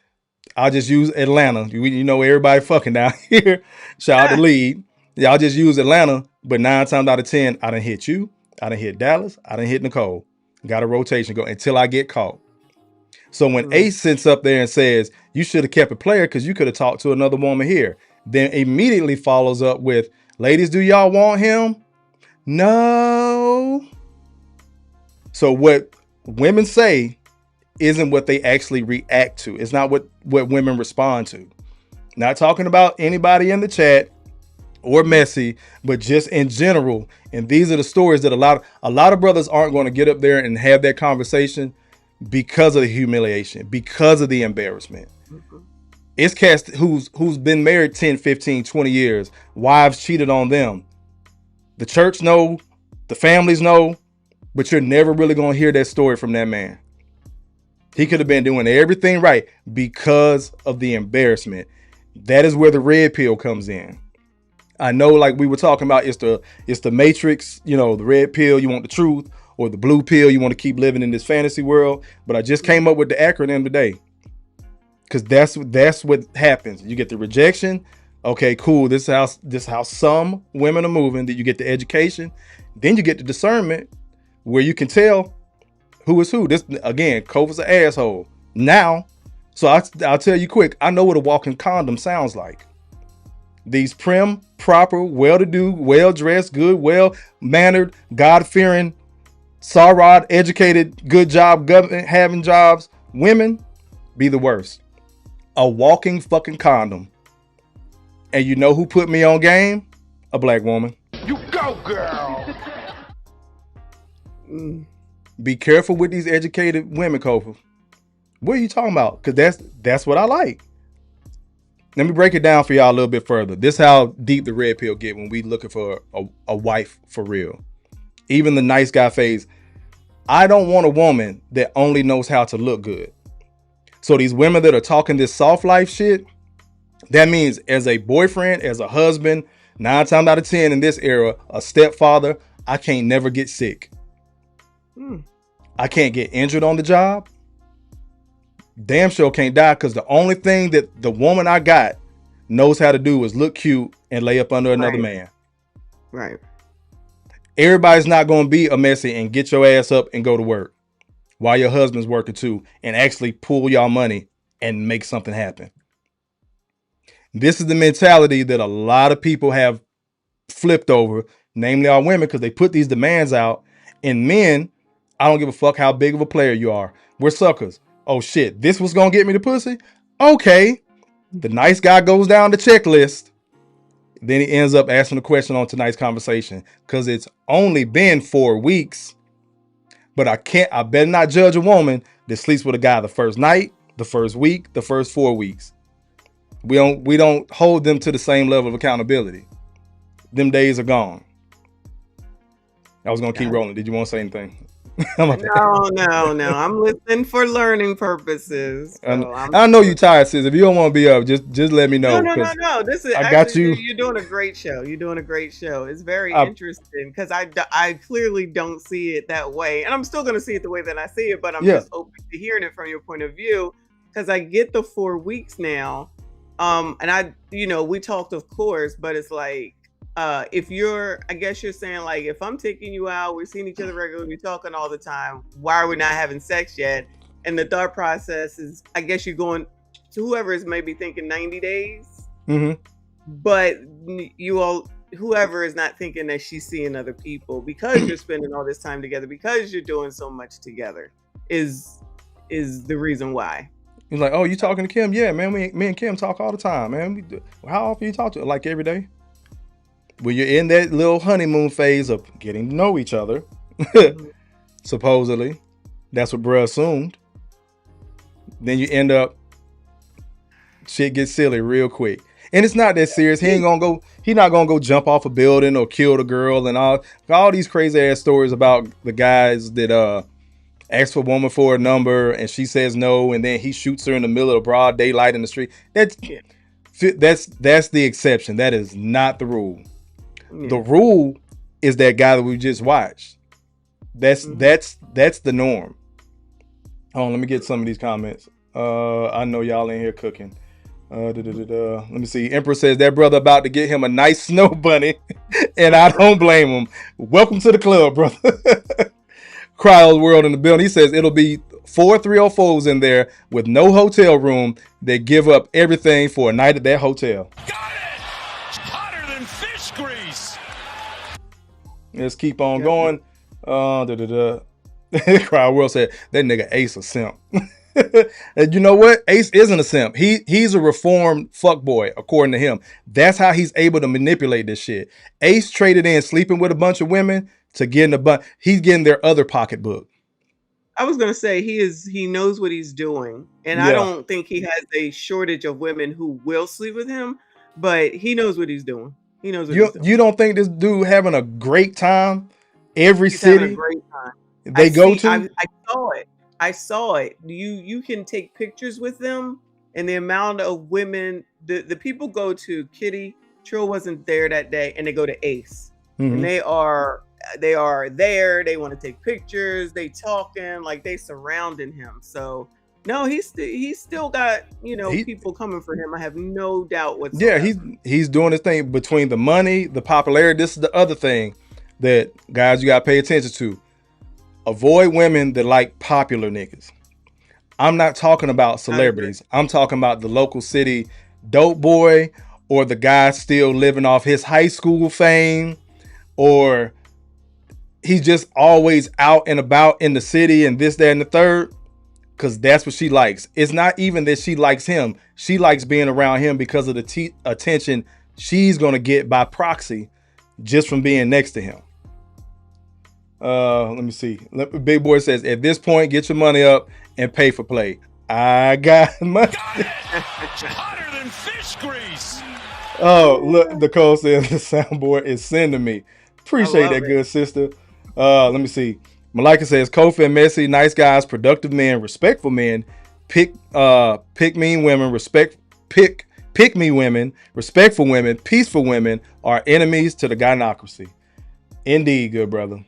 I'll just use Atlanta. You know, everybody fucking down here. Shout out to Lead. Y'all just use Atlanta. But 9 times out of 10, I done hit you. I done hit Dallas. I done hit Nicole. Got a rotation going until I get caught. So when Ace sits up there and says, you should have kept a player because you could have talked to another woman here, then immediately follows up with, ladies, do y'all want him? No. So what women say isn't what they actually react to. It's not what women respond to. Not talking about anybody in the chat or Messy, but just in general. And these are the stories that a lot of brothers aren't going to get up there and have that conversation because of the humiliation, because of the embarrassment. Mm-hmm. It's cats who's been married 10, 15, 20 years. Wives cheated on them. The church know, the families know, but you're never really going to hear that story from that man. He could have been doing everything right because of the embarrassment. That is where the red pill comes in. I know, like we were talking about, it's the matrix, you know, the red pill, you want the truth, or the blue pill, you want to keep living in this fantasy world. But I just came up with the acronym today. Because that's what happens. You get the rejection. Okay, cool. This is how some women are moving. That you get the education. Then you get the discernment where you can tell who is who. This, again, Kofa's an asshole. Now, so I'll tell you quick. I know what a walking condom sounds like. These prim, proper, well-to-do, well-dressed, good, well-mannered, God-fearing, Sarod, educated, good job, government having jobs, women be the worst. A walking fucking condom. And you know who put me on game? A black woman. You go, girl. Be careful with these educated women, Kofa. What are you talking about? Because that's what I like. Let me break it down for y'all a little bit further. This is how deep the red pill get when we looking for a wife for real. Even the nice guy phase. I don't want a woman that only knows how to look good. So these women that are talking this soft life shit, that means as a boyfriend, as a husband, 9 times out of 10 in this era, a stepfather, I can't never get sick. I can't get injured on the job. Damn sure can't die, because the only thing that the woman I got knows how to do is look cute and lay up under another man. Right. Everybody's not going to be a messy and get your ass up and go to work while your husband's working too and actually pull y'all money and make something happen. This is the mentality that a lot of people have flipped over, namely our women, because they put these demands out. And men, I don't give a fuck how big of a player you are. We're suckers. Oh shit, this was going to get me the pussy? Okay. The nice guy goes down the checklist. Then he ends up asking a question on tonight's conversation, because it's only been 4 weeks. But I better not judge a woman that sleeps with a guy the first night, the first week, the first 4 weeks. We don't hold them to the same level of accountability. Them days are gone. I was gonna keep rolling. Did you want to say anything? No. I'm listening for learning purposes. So I know you tired, sis. If you don't want to be up, just let me know. No. This is I got you. You're doing a great show. It's very interesting, because I clearly don't see it that way, and I'm still going to see it the way that I see it. But I'm just open to hearing it from your point of view, because I get the 4 weeks now. And we talked, of course, but it's like, I guess you're saying, like, if I'm taking you out, we're seeing each other regularly, we're talking all the time, why are we not having sex yet? And the thought process is, I guess you're going to whoever is maybe thinking 90 days, but whoever is not thinking that she's seeing other people, because you're spending all this time together, because you're doing so much together, is the reason why. He's like, oh, you talking to Kim? Yeah, man, me and Kim talk all the time, man. How often you talk to her? Like every day? When you're in that little honeymoon phase of getting to know each other, supposedly, that's what bruh assumed. Then you end up, shit gets silly real quick. And it's not that serious. He's not gonna go jump off a building or kill the girl and all these crazy ass stories about the guys that ask for a woman for a number and she says no, and then he shoots her in the middle of broad daylight in the street. That's the exception. That is not the rule. The rule is that guy that we just watched. That's the norm. Hold on, let me get some of these comments. I know y'all in here cooking. Let me see. Emperor says that brother about to get him a nice snow bunny, and I don't blame him. Welcome to the club, brother. Cryo World in the building. He says it'll be 4 304s in there with no hotel room. They give up everything for a night at that hotel. Got it! Hotter than fish grease. Let's keep on going. Cryo World said that nigga Ace a simp. And you know what? Ace isn't a simp. He's a reformed fuckboy, according to him. That's how he's able to manipulate this shit. Ace traded in sleeping with a bunch of women to getting he's getting their other pocketbook. I was gonna say he knows what he's doing, and I don't think he has a shortage of women who will sleep with him, but he knows what he's doing. He knows what he's doing. You don't think this dude having a great time every He's city having a great time. they go to? I saw it. You can take pictures with them, and the amount of women the people go to Kitty. Trill wasn't there that day, and they go to Ace, and they are there. They want to take pictures. They talking like they surrounding him. So no, he's still got people coming for him. I have no doubt whatsoever. Yeah, he's doing his thing between the money, the popularity. This is the other thing that guys you gotta pay attention to. Avoid women that like popular niggas. I'm not talking about celebrities. I'm talking about the local city dope boy, or the guy still living off his high school fame, or he's just always out and about in the city and this, that, and the third, because that's what she likes. It's not even that she likes him. She likes being around him because of the attention she's going to get by proxy just from being next to him. Let me see. Big Boy says, at this point, get your money up and pay for play. I got money. Hotter than fish grease. Oh, look, Nicole says the soundboard is sending me. Appreciate that, good sister. Let me see. Malika says, Kofa and Messi, nice guys, productive men, respectful men, pick me women, pick me women, respectful women, peaceful women are enemies to the gynocracy. Indeed, good brother.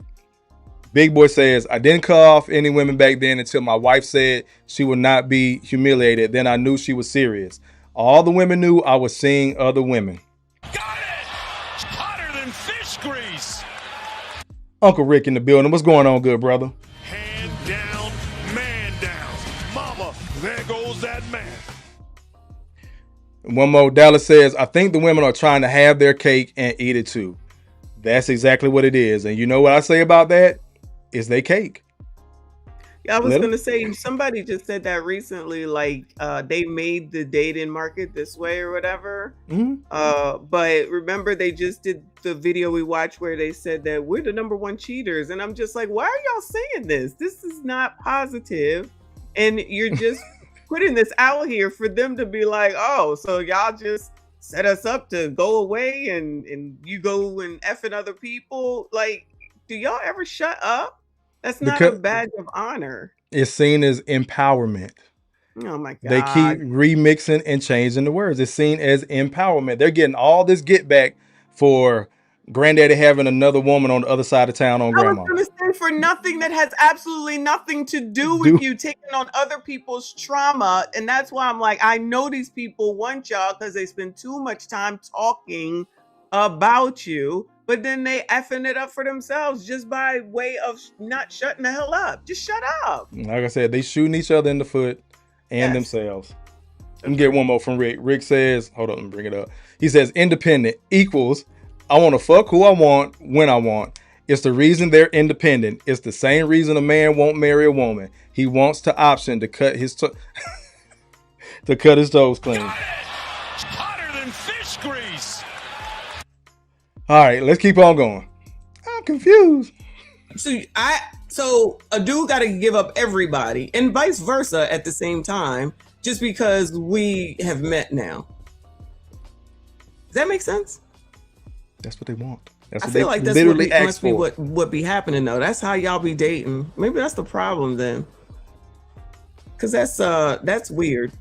Big Boy says, I didn't cut off any women back then until my wife said she would not be humiliated. Then I knew she was serious. All the women knew I was seeing other women. Got it! Hotter than fish grease. Uncle Rick in the building. What's going on, good brother? Hand down, man down. Mama, there goes that man. One more. Dallas says, I think the women are trying to have their cake and eat it too. That's exactly what it is. And you know what I say about that? Is they cake. Yeah, I was going to say, somebody just said that recently, like they made the dating market this way or whatever. But remember, they just did the video we watched where they said that we're the #1 cheaters. And I'm just like, why are y'all saying this? This is not positive. And you're just putting this out here for them to be like, oh, so y'all just set us up to go away and you go and effing other people. Like, do y'all ever shut up? That's not a badge of honor. It's seen as empowerment. Oh my God. They keep remixing and changing the words. It's seen as empowerment. They're getting all this get back for granddaddy having another woman on the other side of town on grandma. I was going to say, for nothing that has absolutely nothing to do with you taking on other people's trauma. And that's why I'm like, I know these people want y'all because they spend too much time talking about you. But then they effing it up for themselves just by way of not shutting the hell up. Just shut up. Like I said, they shooting each other in the foot and themselves. Let me get one more from Rick. Rick says, hold on, let me bring it up. He says, independent equals, I want to fuck who I want when I want. It's the reason they're independent. It's the same reason a man won't marry a woman. He wants the option to cut his to cut his toes clean. Hotter than fish grease. All right, let's keep on going. I'm confused. So a dude got to give up everybody and vice versa at the same time, just because we have met now. Does that make sense? That's what they want. That's I what feel they like that's literally what asked for. What be happening though. That's how y'all be dating. Maybe that's the problem then. Cause that's weird.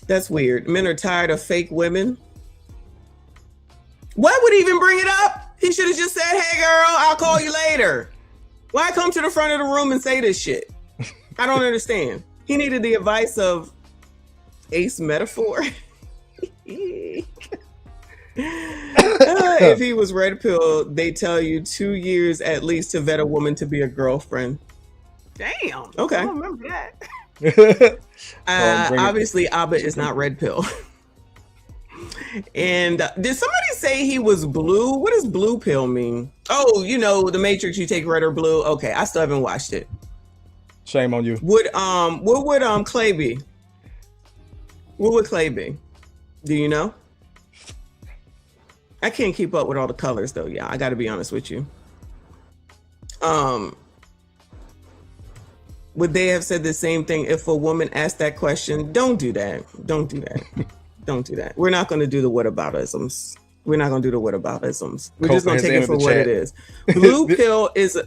That's weird. Men are tired of fake women. Why would he even bring it up? He should have just said, hey girl, I'll call you later. Why come to the front of the room and say this shit? I don't understand. He needed the advice of Ace Metaphor. If he was red pill, they tell you 2 years at least to vet a woman to be a girlfriend. Damn. Okay. I don't remember that. Obviously, Abba is not red pill. And did somebody say he was blue? What does blue pill mean? Oh, you know, the Matrix, you take red or blue. Okay, I still haven't watched it. Shame on you. What would Clay be? What would Clay be? Do you know? I can't keep up with all the colors though. Yeah, I got to be honest with you. Would they have said the same thing if a woman asked that question? Don't do that. Don't do that. Don't do that. We're not going to do the whataboutisms. We're not going to do the whataboutisms. We're just going to take it for what it is. Blue pill is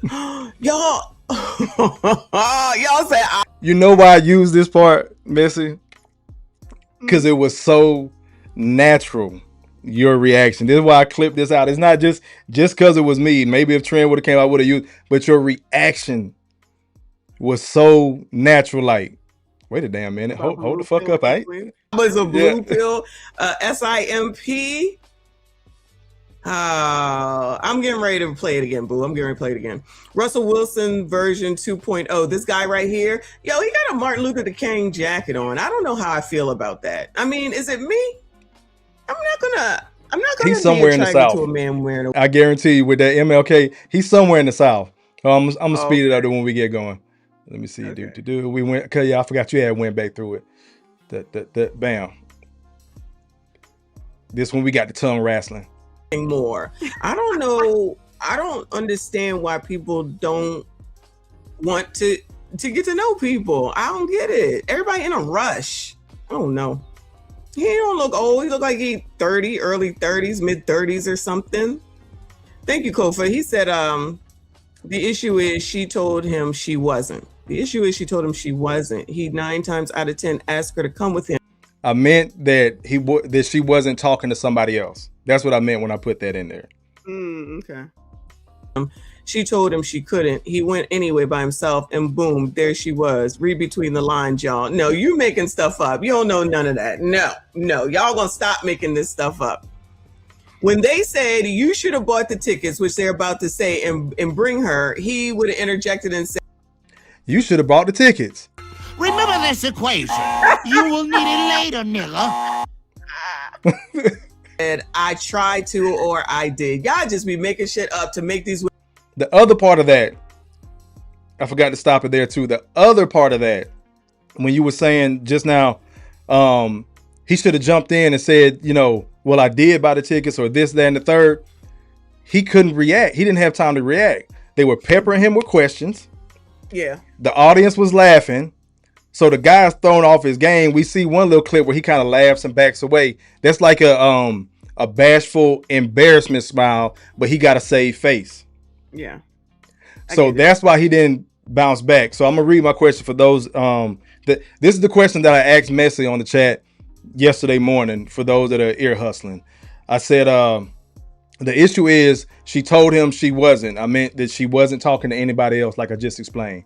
y'all. Y'all say. You know why I use this part, Missy? Because it was so natural. Your reaction. This is why I clipped this out. It's not just because it was me. Maybe if Trent would have came, I would have used. But your reaction was so natural. Like, wait a damn minute. Hold the fuck up, Was a blue pill, SIMP. I'm getting ready to play it again, boo. I'm getting ready to play it again. Russell Wilson version 2.0. This guy right here, yo, he got a Martin Luther King jacket on. I don't know how I feel about that. I mean, is it me? I'm not gonna he's somewhere in the South. To a man wearing I guarantee you with that MLK, he's somewhere in the South. I'm gonna speed it up when we get going. Let me see. Okay. We went, cause yeah, I forgot you had went back through it. That bam. This one we got the tongue wrestling. more. I don't know. I don't understand why people don't want to get to know people. I don't get it. Everybody in a rush. I don't know. He don't look old. He look like he's 30, early 30s, mid 30s or something. Thank you, Kofa. He said, the issue is she told him she wasn't. The issue is she told him she wasn't. He 9 times out of 10 asked her to come with him. I meant that that she wasn't talking to somebody else. That's what I meant when I put that in there. Okay. She told him she couldn't. He went anyway by himself, and boom, there she was. Read between the lines, y'all. No, you making stuff up. You don't know none of that. No, y'all gonna stop making this stuff up. When they said you should have bought the tickets, which they're about to say, and bring her, he would have interjected and said, you should have bought the tickets. Remember this equation. You will need it later, nigga. and I tried to, or I did. Y'all just be making shit up to make these. The other part of that, I forgot to stop it there too. The other part of that, when you were saying just now, he should have jumped in and said, well, I did buy the tickets or this, that, and the third. He couldn't react. He didn't have time to react. They were peppering him with questions. Yeah. The audience was laughing. So the guy's thrown off his game. We see one little clip where he kind of laughs and backs away. That's like a bashful embarrassment smile, but he got a saved face. Yeah. So that's why he didn't bounce back. So I'm gonna read my question for those. This is the question that I asked Messi on the chat yesterday morning for those that are ear hustling. I said, the issue is she told him she wasn't. I meant that she wasn't talking to anybody else, like I just explained.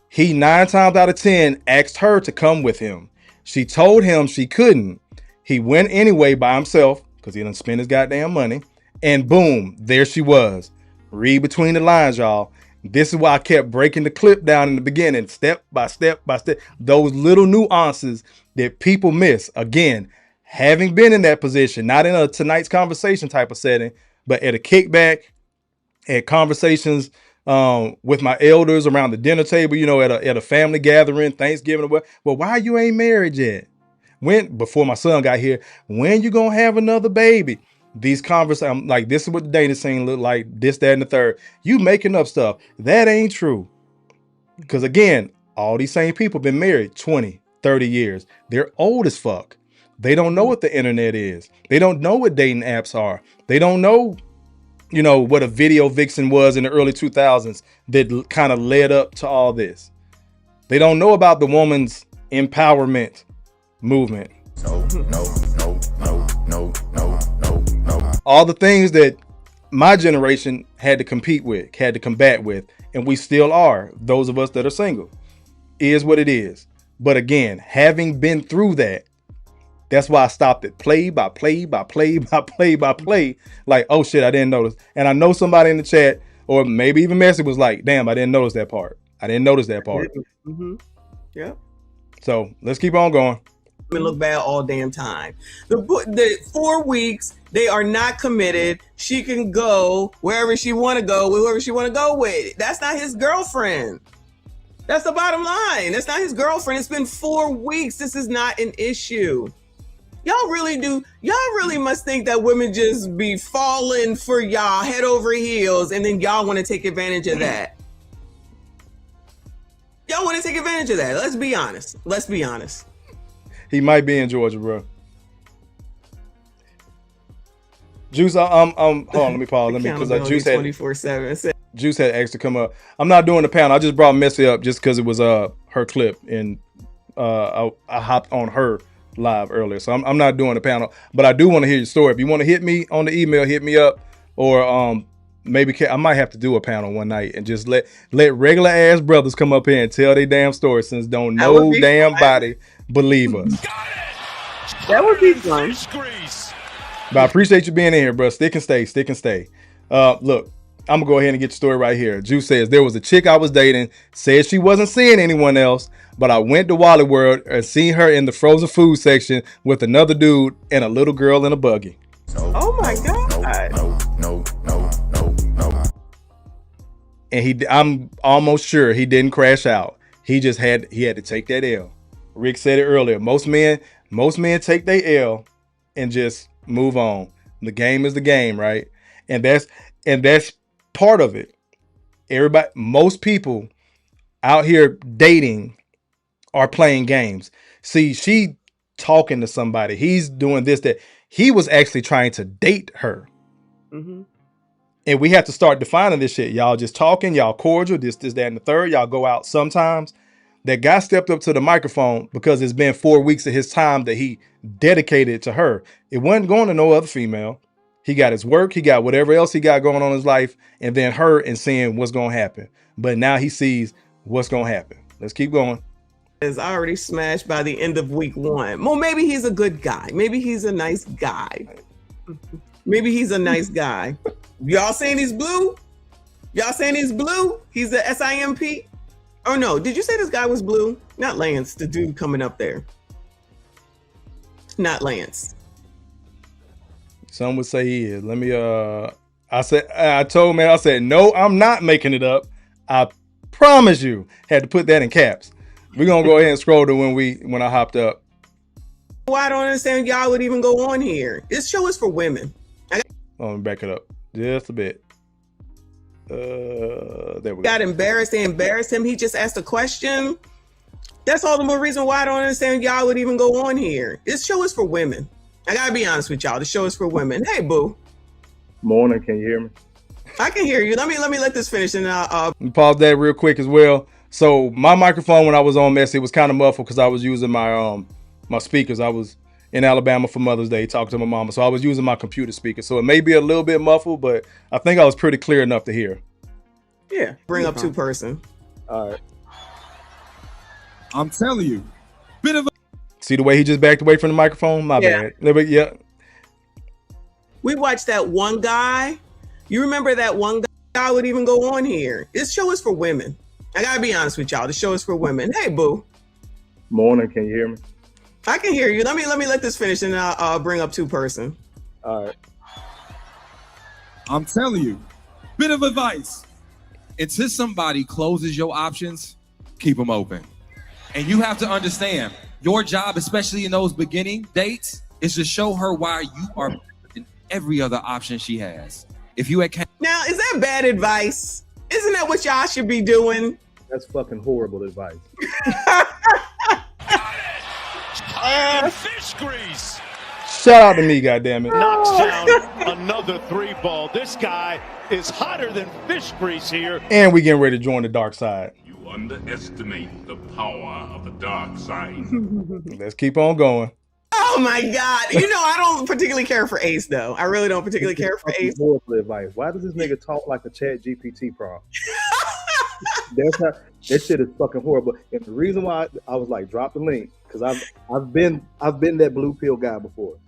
He 9 times out of 10 asked her to come with him. She told him she couldn't. He went anyway by himself because he done spent his goddamn money. And boom, there she was. Read between the lines, y'all. This is why I kept breaking the clip down in the beginning, step by step by step. Those little nuances that people miss. Again, having been in that position, not in a tonight's conversation type of setting, but at a kickback, at conversations with my elders around the dinner table, at a family gathering, Thanksgiving. Well, why you ain't married yet? Before my son got here, when you gonna have another baby? These conversations, I'm like, this is what the dating scene look like, this, that, and the third. You making up stuff. That ain't true. Because again, all these same people been married 20, 30 years. They're old as fuck. They don't know what the internet is. They don't know what dating apps are. They don't know, what a video vixen was in the early 2000s that kind of led up to all this. They don't know about the woman's empowerment movement. No. All the things that my generation had to compete with, had to combat with, and we still are, those of us that are single, is what it is. But again, having been through that, that's why I stopped it. Play by play by play by play by play. Like, oh shit, I didn't notice. And I know somebody in the chat, or maybe even Messi was like, damn, I didn't notice that part. I didn't notice that part. Mm-hmm. Yeah. So let's keep on going. And look bad all damn time. The 4 weeks, they are not committed. She can go wherever she want to go with whoever she want to go with. That's not his girlfriend. That's the bottom line. That's not his girlfriend. It's been 4 weeks. This is not an issue. Y'all really must think that women just be falling for y'all head over heels, and then y'all want to take advantage of that. Y'all want to take advantage of that. Let's be honest. He might be in Georgia, bro. Juice, hold on, let me pause. Because Juice had 24/7. Juice had asked to come up. I'm not doing the panel. I just brought Messi up just because it was her clip, and I hopped on her live earlier, so I'm not doing the panel. But I do want to hear your story. If you want to hit me on the email, hit me up, or maybe I might have to do a panel one night and just let regular ass brothers come up here and tell their damn story, since don't no damn body believe us. That would be fun. But I appreciate you being in here, bro. Stick and stay. Look, I'm gonna go ahead and get your story right here. Juice says, there was a chick I was dating, said she wasn't seeing anyone else, but I went to Wally World and seen her in the frozen food section with another dude and a little girl in a buggy. Oh my God. No. And I'm almost sure he didn't crash out. He had to take that L. Rick said it earlier. Most men take their L and just move on. The game is the game, right? And that's part of it. Most people out here dating are playing games. See, she talking to somebody. He's doing this, that. He was actually trying to date her. Mm-hmm. And we have to start defining this shit. Y'all just talking, y'all cordial, this, that, and the third. Y'all go out sometimes. That guy stepped up to the microphone because it's been 4 weeks of his time that he dedicated to her. It wasn't going to no other female. He got his work. He got whatever else he got going on in his life. And then her and seeing what's going to happen. But now he sees what's going to happen. Let's keep going. Is already smashed by the end of week 1. Well, maybe he's a good guy. Maybe he's a nice guy. Maybe he's a nice guy. Y'all saying he's blue? Y'all saying he's blue? He's the SIMP? Oh no, did you say this guy was blue? Not Lance, the dude coming up there. Not Lance. Some would say he is. Let me I told man, I said, no, I'm not making it up. I promise you. Had to put that in caps. We're gonna go ahead and scroll to when I hopped up. Well, I don't understand y'all would even go on here. This show is for women. Let me back it up just a bit. There we go. Got embarrassed. They embarrassed him. He just asked a question. That's all the more reason why I don't understand y'all would even go on here. This show is for women. I gotta be honest with y'all. The show is for women. Hey, boo. Morning, can you hear me? I can hear you. Let me let this finish and I'll pause that real quick as well. So my microphone when I was on Messy was kind of muffled because I was using my my speakers. I was in Alabama for Mother's Day talking to my mama, so I was using my computer speaker. So it may be a little bit muffled, but I think I was pretty clear enough to hear. Yeah, bring up 2-person. All right. I'm telling you, bit of a see the way he just backed away from the microphone. My bad. Yeah. We watched that one guy. You remember that one guy would even go on here. This show is for women. I gotta be honest with y'all. The show is for women. Hey, boo. Morning, can you hear me? I can hear you. Let me let this finish and I'll bring up 2-person. All right. I'm telling you, bit of advice. Until somebody closes your options, keep them open. And you have to understand, your job, especially in those beginning dates, is to show her why you are better than every other option she has. If you had now, is that bad advice? Isn't that what y'all should be doing? That's fucking horrible advice. Fish grease. Shout out to me, goddammit. Knocks down another 3-ball. This guy is hotter than fish grease here. And we getting ready to join the dark side. You underestimate the power of the dark side. Let's keep on going. Oh my God. You know, I don't particularly care for Ace, though. I really don't particularly care for Ace. Horrible advice. Why does this nigga talk like a Chat GPT prompt? That shit is fucking horrible. And the reason why I was like, drop the link, because I've been that blue pill guy before.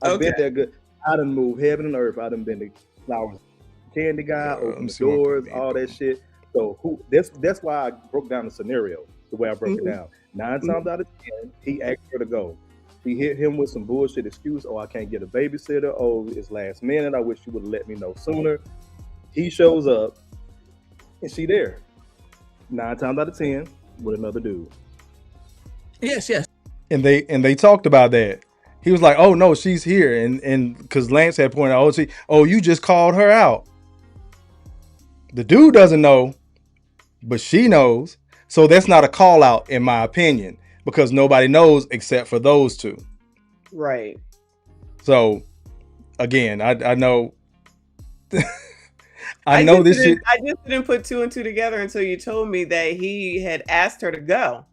I've been that good. I done moved heaven and earth. I done been the flowers candy guy, open the doors, all that shit. So that's why I broke down the scenario the way I broke it down. 9 times out of 10, he asked her to go. She hit him with some bullshit excuse. Oh, I can't get a babysitter. Oh, it's last minute. I wish you would have let me know sooner. He shows up and she there. 9 times out of 10 with another dude. Yes. And they talked about that. He was like, "Oh no, she's here," and because Lance had pointed out, you just called her out. The dude doesn't know, but she knows. So that's not a call out, in my opinion, because nobody knows except for those two. Right. So, again, I know. I know this shit. I just didn't put 2 and 2 together until you told me that he had asked her to go.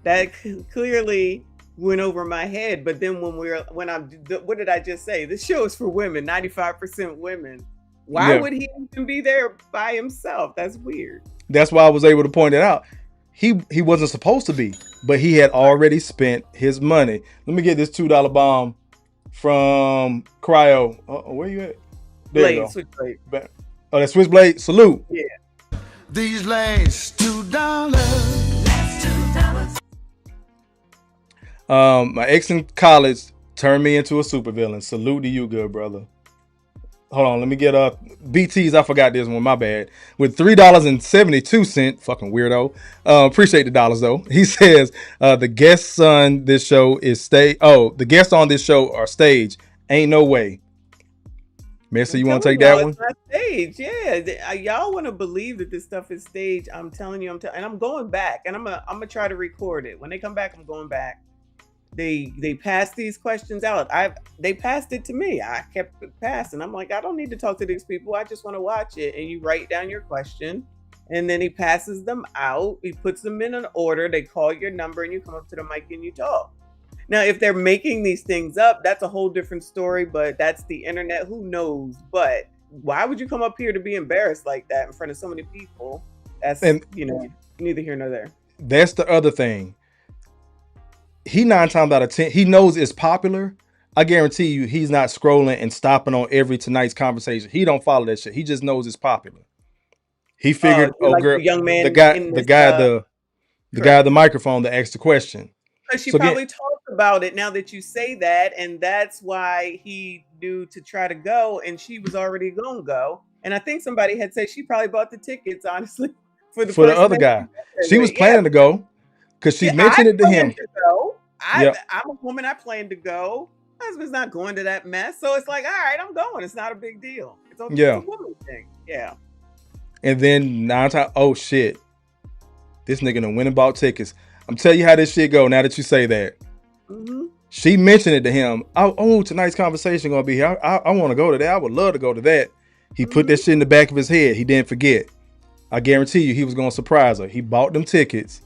That clearly went over my head. But then what did I just say? This show is for women, 95% women. Why would he even be there by himself? That's weird. That's why I was able to point it out. He wasn't supposed to be, but he had already spent his money. Let me get this $2 bomb from Cryo. Where you at? There you go. Switchblade. Oh, that Switchblade. Salute. Yeah. These last $2. My ex in college turned me into a supervillain. Salute to you, good brother. Hold on, let me get BT's. I forgot this one. My bad. With $3.72. Fucking weirdo. Appreciate the dollars though. He says the guests on this show are stage. Ain't no way. Missy, you want to telling take that y'all one? it's not staged. Yeah, y'all want to believe that this stuff is staged. I'm telling you, and I'm going back, and I'm gonna try to record it. When they come back, I'm going back. They passed these questions out. They passed it to me. I kept it passing. I'm like, I don't need to talk to these people. I just want to watch it. And you write down your question, and then he passes them out. He puts them in an order. They call your number, and you come up to the mic and you talk. Now, if they're making these things up, that's a whole different story, but that's the internet. Who knows? But why would you come up here to be embarrassed like that in front of so many people? That's, neither here nor there. That's the other thing. He 9 times out of 10, he knows it's popular. I guarantee you he's not scrolling and stopping on every tonight's conversation. He don't follow that shit. He just knows it's popular. He figured, girl, the young man, the guy at the microphone that asked the question. Because she probably talked about it now that you say that, and that's why he knew to try to go, and she was already gonna go. And I think somebody had said she probably bought the tickets, honestly, for the other guy. She was planning to go because she mentioned it to him. I'm a woman. I plan to go. My husband's not going to that mess, so it's like, all right, I'm going. It's not a big deal. It's a woman thing. Yeah. And then 9 times, oh shit, this nigga done went and bought tickets. I'm telling you how this shit go now that you say that. Mm-hmm. She mentioned it to him. Oh, tonight's conversation gonna be here. I want to go to that. I would love to go to that. He put that shit in the back of his head. He didn't forget. I guarantee you he was gonna surprise her. He bought them tickets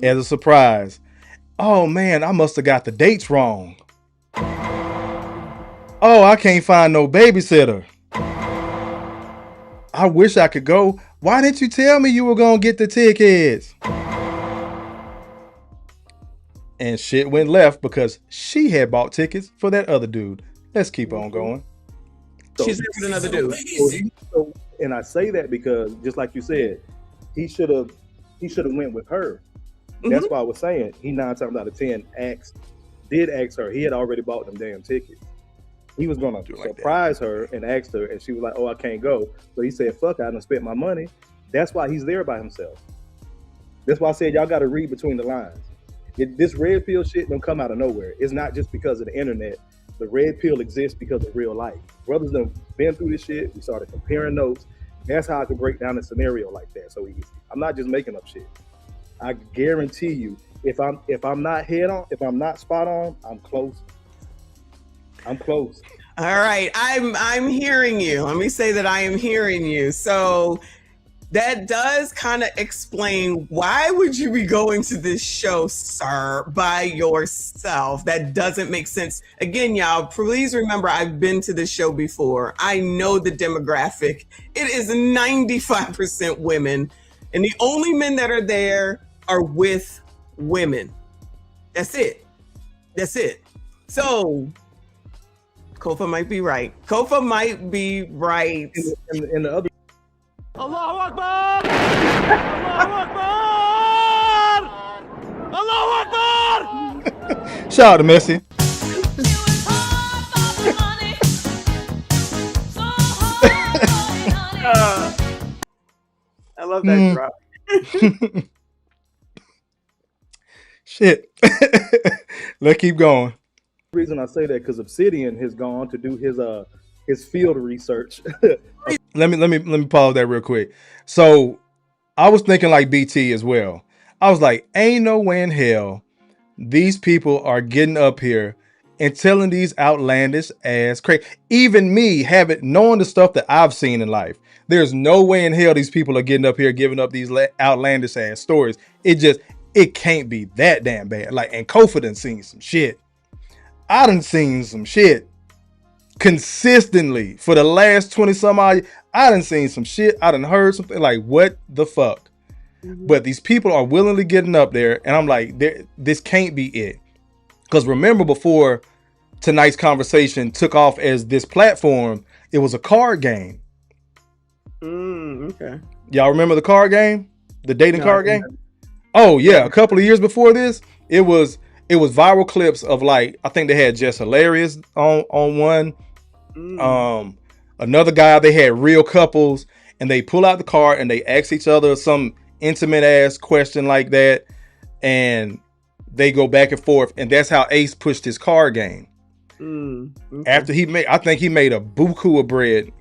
as a surprise. Oh man, I must have got the dates wrong. Oh, I can't find no babysitter. I wish I could go. Why didn't you tell me you were gonna get the tickets? And shit went left because she had bought tickets for that other dude. Let's keep on going. She's with another dude. And I say that because, just like you said, he should have went with her. That's why I was saying he 9 times out of 10 did ask her. He had already bought them damn tickets. He was gonna surprise her and asked her, and she was like, "Oh, I can't go." So he said, "Fuck, I done spent my money." That's why he's there by himself. That's why I said y'all got to read between the lines. This red pill shit don't come out of nowhere. It's not just because of the internet. The red pill exists because of real life. Brothers done been through this shit. We started comparing notes. That's how I could break down a scenario like that so easy. I'm not just making up shit. I guarantee you, if I'm not head on, if I'm not spot on, I'm close. I'm close. All right, I'm hearing you. Let me say that I am hearing you. So that does kind of explain why would you be going to this show, sir, by yourself? That doesn't make sense. Again, y'all, please remember I've been to this show before. I know the demographic. It is 95% women, and the only men that are there are with women. That's it. So Kofa might be right. And the other. Allahu Akbar! Allahu Akbar! Shout out to Messi. I love that drop. Shit. Let's keep going. The reason I say that because Obsidian has gone to do his field research. Let me pause that real quick. So I was thinking like BT as well. I was like, ain't no way in hell these people are getting up here and telling these outlandish ass crazy. Even me, knowing the stuff that I've seen in life, there's no way in hell these people are getting up here giving up these outlandish ass stories. It can't be that damn bad. Like, and Kofa done seen some shit. I done seen some shit consistently for the last 20 some odd years. I done seen some shit. I done heard something like, what the fuck? But these people are willingly getting up there, and I'm like, this can't be it. Because remember, before tonight's conversation took off as this platform, it was a card game. Okay. Y'all remember the card game? The dating card game? Oh yeah, a couple of years before this, it was viral clips of, like, I think they had Just Hilarious on one. Another guy, they had real couples, and they pull out the card and they ask each other some intimate ass question like that, and they go back and forth, and that's how Ace pushed his card game. Okay. After I think he made a buku of bread,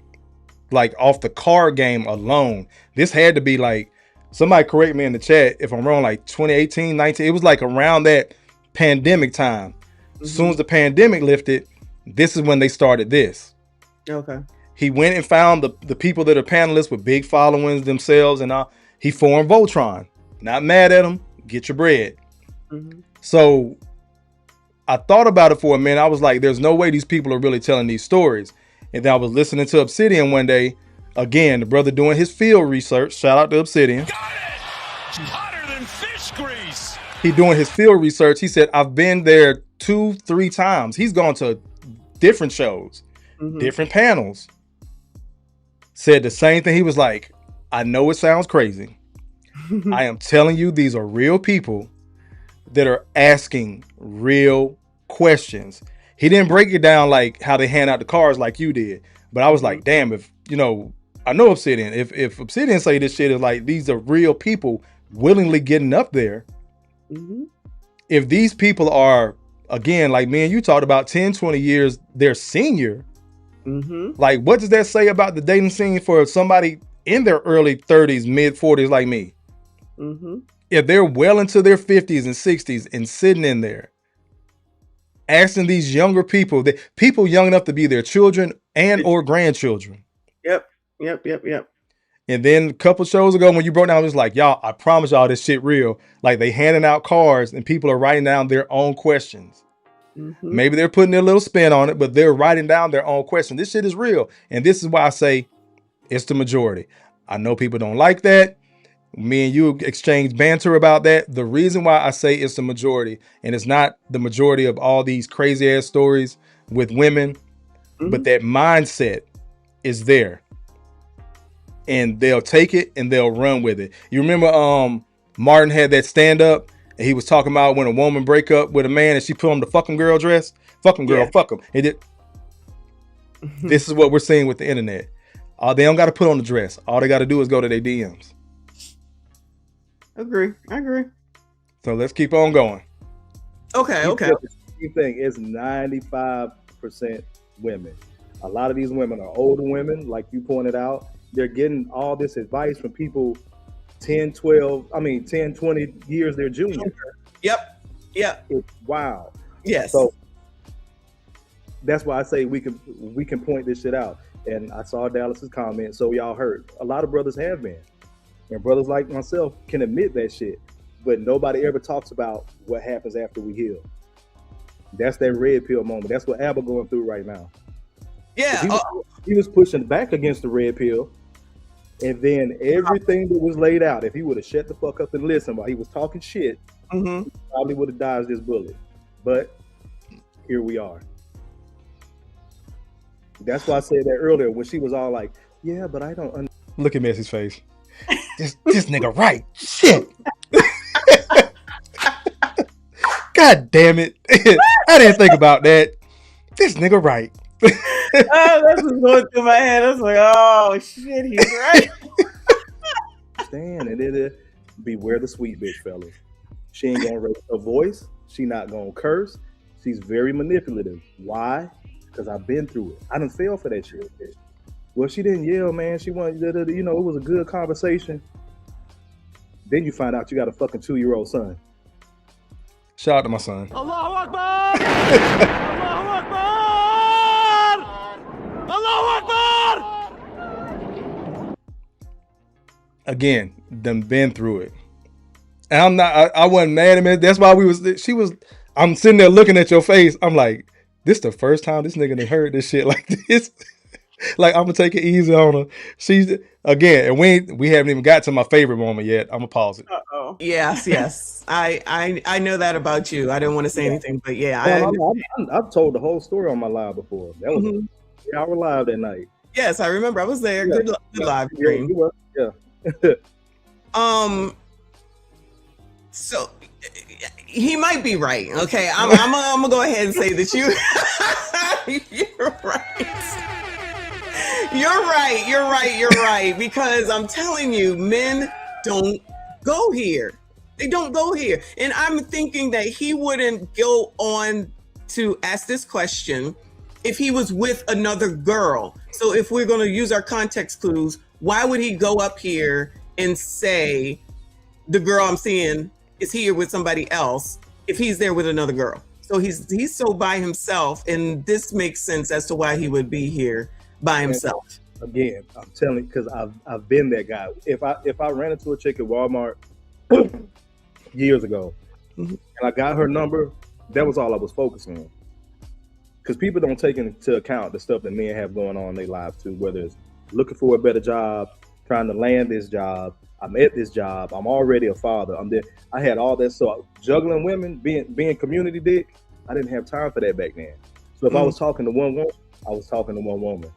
like off the card game alone. This had to be like, somebody correct me in the chat if I'm wrong, like 2018, 19. It was like around that pandemic time. As soon as the pandemic lifted, this is when they started this. Okay. He went and found the people that are panelists with big followings themselves, and he formed Voltron. Not mad at him. Get your bread. So I thought about it for a minute. I was like, there's no way these people are really telling these stories. And then I was listening to Obsidian one day. Again, the brother doing his field research. Shout out to Obsidian. Hotter than fish grease. He doing his field research. He said, I've been there 2-3 times. He's gone to different shows, different panels. Said the same thing. He was like, I know it sounds crazy. I am telling you, these are real people that are asking real questions. He didn't break it down like how they hand out the cards like you did. But I was like, damn, if, I know Obsidian. If Obsidian say this shit is like, these are real people willingly getting up there. If these people are, again, like me and you talked about 10, 20 years, they're senior. Like, what does that say about the dating scene for somebody in their early 30s, mid 40s like me? If they're well into their 50s and 60s and sitting in there asking these younger people, people young enough to be their children and or grandchildren. Yep. And then a couple shows ago when you broke down, it was like, y'all, I promise y'all this shit real. Like, they handing out cards and people are writing down their own questions. Maybe they're putting their little spin on it, but they're writing down their own question. This shit is real. And this is why I say it's the majority. I know people don't like that. Me and you exchange banter about that. The reason why I say it's the majority, and it's not the majority of all these crazy ass stories with women, but that mindset is there. And they'll take it and they'll run with it. You remember Martin had that stand up and he was talking about when a woman break up with a man and she put on the fucking girl dress. Fucking girl, fuck him. This is what we're seeing with the internet. They don't got to put on the dress. All they got to do is go to their DMs. I agree. So let's keep on going. Okay. The thing is 95% women. A lot of these women are older women, like you pointed out. They're getting all this advice from people 10, 20 years their junior. Yep. It's wild. Yes. So that's why I say we can point this shit out. And I saw Dallas's comment, so y'all heard. A lot of brothers have been. And brothers like myself can admit that shit. But nobody ever talks about what happens after we heal. That's that red pill moment. That's what Abba going through right now. Yeah. He was pushing back against the red pill. And then everything that was laid out, if he would have shut the fuck up and listened while he was talking shit, he probably would have dodged this bullet. But here we are. That's why I said that earlier when she was all like, yeah, but I don't Look at Messy's face. This nigga right. Shit. God damn it. I didn't think about that. This nigga right. That's what's going through my head. I was like, oh shit, he's right. Stand and it beware the sweet bitch, fellas. She ain't gonna raise her voice. She not gonna curse. She's very manipulative. Why? Because I've been through it. I done fell for that shit. Well, she didn't yell, man. She wanted, it was a good conversation. Then you find out you got a fucking 2-year-old son. Shout out to my son. Allahu Akbar! Allahu Akbar! Allahu Akbar! Again, them been through it. And I wasn't mad at him. That's why I'm sitting there looking at your face. I'm like, this the first time this nigga done heard this shit like this. Like, I'm gonna take it easy on her. She's again, and we haven't even got to my favorite moment yet. I'm gonna pause it. Yes. I know that about you. I didn't want to say anything, but yeah. I've told the whole story on my live before. That was our live that night. Yes, I remember. I was there. Good live stream. Yeah. So he might be right. Okay, I'm gonna go ahead and say that you're right. You're right. Because I'm telling you, men don't go here. They don't go here. And I'm thinking that he wouldn't go on to ask this question. If he was with another girl, so if we're going to use our context clues, why would he go up here and say, the girl I'm seeing is here with somebody else if he's there with another girl? So he's so by himself, and this makes sense as to why he would be here by himself. Again, I'm telling you, because I've been that guy. If I ran into a chick at Walmart years ago, and I got her number, that was all I was focusing on. Because people don't take into account the stuff that men have going on in their lives too, whether it's looking for a better job, trying to land this job, I'm at this job, I'm already a father, I'm there. I had all that. So juggling women, being community dick, I didn't have time for that back then. So if I was talking to one woman, I was talking to one woman.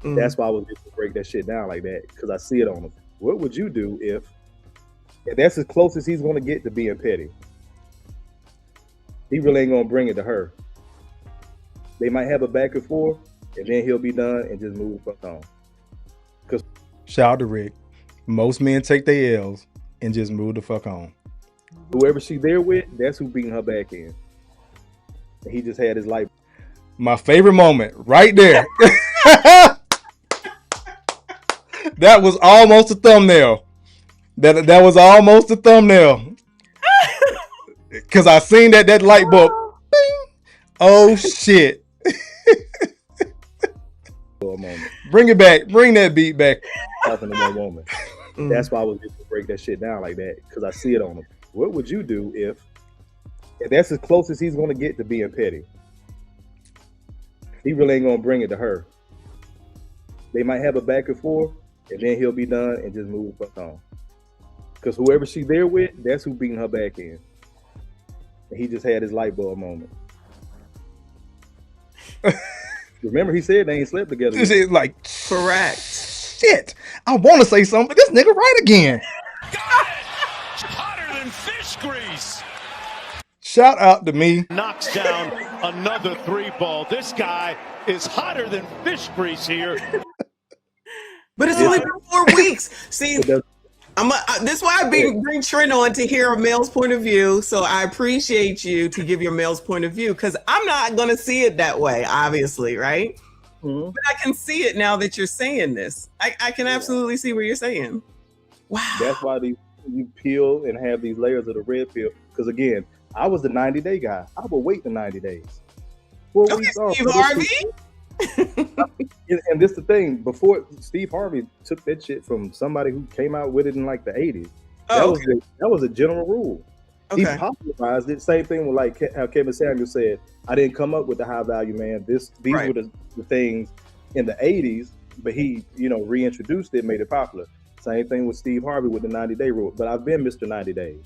That's why I was just to break that shit down like that, because I see it on them. What would you do if that's as close as he's going to get to being petty? He really ain't going to bring it to her. They might have a back and forth, and then he'll be done and just move the fuck on. Shout out to Rick. Most men take their L's and just move the fuck on. Whoever she's there with, that's who beating her back in. And he just had his life. My favorite moment right there. That was almost a thumbnail. That was almost a thumbnail. Because I seen that light bulb. Bing. Oh, shit. Bring it back. Bring that beat back. Talking to one woman. That's why I was just to break that shit down like that, because I see it on him. What would you do if that's as close as he's going to get to being petty? He really ain't going to bring it to her. They might have a back and forth, and then he'll be done and just move the fuck on. Because whoever she's there with, that's who beating her back in. And he just had his light bulb moment. Remember, he said they ain't slept together. This is like, correct. Shit. I want to say something, but this nigga right again. Hotter than fish grease. Shout out to me. Knocks down another 3 ball. This guy is hotter than fish grease here. But it's only been 4 weeks. See, this is why I bring Trent on to hear a male's point of view. So I appreciate you to give your male's point of view, because I'm not going to see it that way, obviously, right? But I can see it now that you're saying this. I can absolutely see what you're saying. Wow. That's why you peel and have these layers of the red pill. Because again, I was the 90-day guy. I would wait the 90 days. 4 weeks off. Steve Harvey? And this the thing, before Steve Harvey took that shit from somebody who came out with it in like the 80s. That was a general rule. He popularized it. Same thing with like how Kevin Samuels said, I didn't come up with the high value man. These were the things in the 80s, but he, reintroduced it, made it popular. Same thing with Steve Harvey with the 90-day rule. But I've been Mr. 90 Days.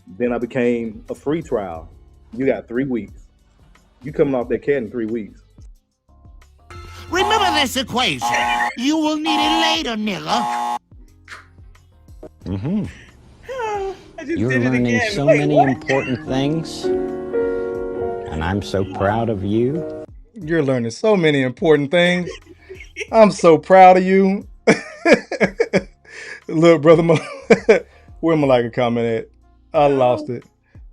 Then I became a free trial. You got 3 weeks. You coming off that cat in 3 weeks. Remember this equation. You will need it later, nigga. Mm-hmm. I just You're did it learning again. so many important things, and I'm so proud of you. You're learning so many important things. I'm so proud of you. Look, brother, where Malika comment at? I lost it.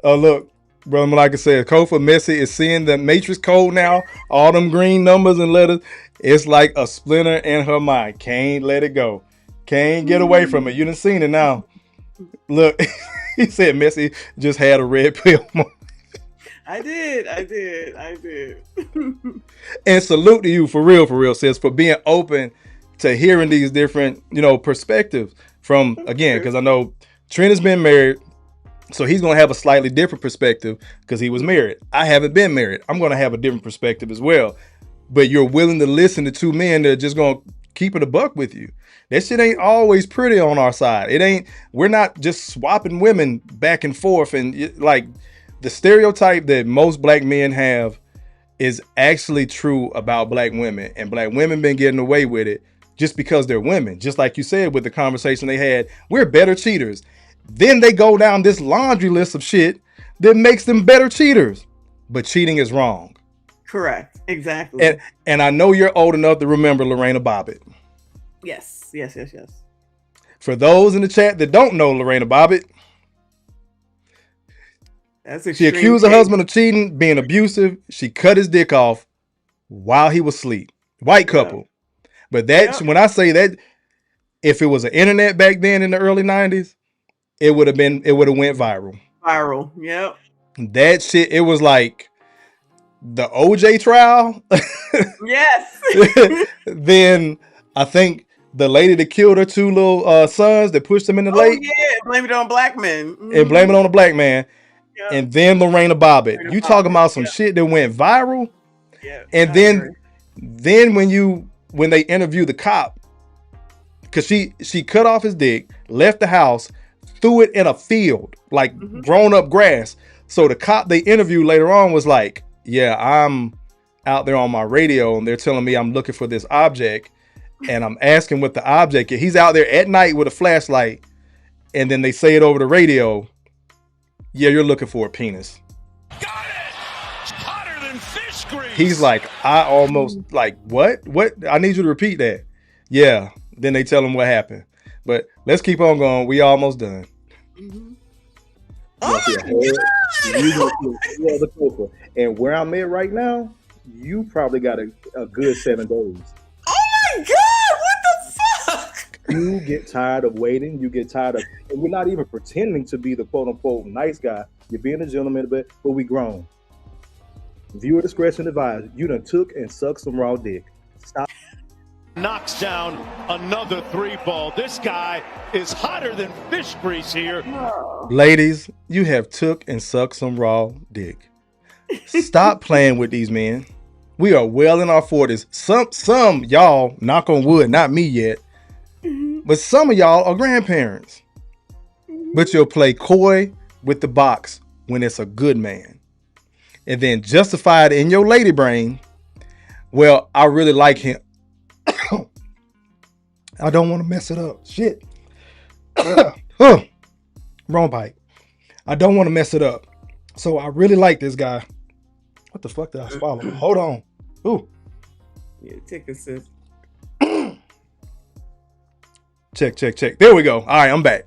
Oh, look, brother Malika said, Kofa Messi is seeing the matrix code now. All them green numbers and letters. It's like a splinter in her mind. Can't let it go. Can't get away from it. You done seen it now. Look, he said Messi just had a red pill moment. I did. And salute to you for real, sis, for being open to hearing these different, perspectives from, again, because I know Trent has been married, so he's going to have a slightly different perspective because he was married. I haven't been married. I'm going to have a different perspective as well. But you're willing to listen to two men that are just going to keep it a buck with you. That shit ain't always pretty on our side. We're not just swapping women back and forth. And like the stereotype that most black men have is actually true about black women. And black women been getting away with it just because they're women. Just like you said with the conversation they had, we're better cheaters. Then they go down this laundry list of shit that makes them better cheaters. But cheating is wrong. Correct. Exactly. And I know you're old enough to remember Lorena Bobbitt. Yes. For those in the chat that don't know Lorena Bobbitt, That's She extreme. accused her husband of cheating, being abusive. She cut his dick off while he was asleep. White couple. But that, when I say that, if it was an internet back then in the early 90s, it would have went viral. Viral. Yep. That shit, it was like the OJ trial. Yes. Then I think the lady that killed her two little sons that pushed them in the lake. Yeah, blame it on black men. And blame it on the black man. Yep. And then Lorena Bobbitt. You talking about some shit that went viral? Yeah. And then when they interview the cop, because she cut off his dick, left the house, threw it in a field, like grown up grass. So the cop they interviewed later on was like, yeah, I'm out there on my radio and they're telling me I'm looking for this object and I'm asking what the object is. He's out there at night with a flashlight and then they say it over the radio. Yeah, you're looking for a penis. Got it! It's hotter than fish grease. He's like, I almost like, what? I need you to repeat that. Yeah. Then they tell him what happened. But let's keep on going. We almost done. And where I'm at right now, you probably got a good 7 days. Oh my God, what the fuck? You get tired of waiting. You get tired of, and we're not even pretending to be the quote unquote nice guy. You're being a gentleman, but we grown. Viewer discretion advised. You done took and sucked some raw dick. Stop. Knocks down another 3-ball. This guy is hotter than fish grease here. Ladies, you have took and sucked some raw dick. Stop playing with these men. We are well in our 40s. Some y'all, knock on wood, not me yet, but some of y'all are grandparents. But you'll play coy with the box when it's a good man. And then justify it in your lady brain. Well, I really like him. I don't want to mess it up. Shit. Wrong pipe. I don't want to mess it up. So I really like this guy. What the fuck did I swallow? Hold on. Ooh. Yeah, take a sip. Check. There we go. All right, I'm back.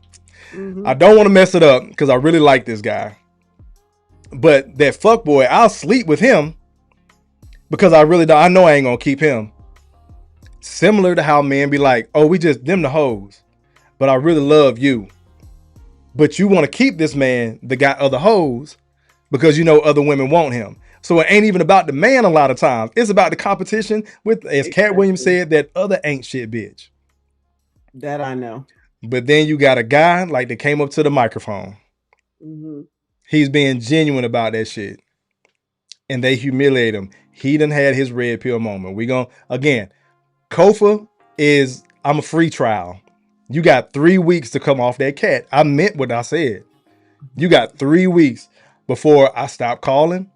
I don't want to mess it up because I really like this guy. But that fuck boy, I'll sleep with him because I know I ain't gonna keep him. Similar to how men be like, oh, we just them the hoes, but I really love you. But you want to keep this man, the guy of the hoes, because you know other women want him. So it ain't even about the man a lot of times. It's about the competition with, as Cat Williams said, that other ain't shit bitch. That I know. But then you got a guy like that came up to the microphone. He's being genuine about that shit. And they humiliate him. He done had his red pill moment. We gonna, again, Kofa is, I'm a free trial. You got 3 weeks to come off that cat. I meant what I said. You got 3 weeks before I stop calling.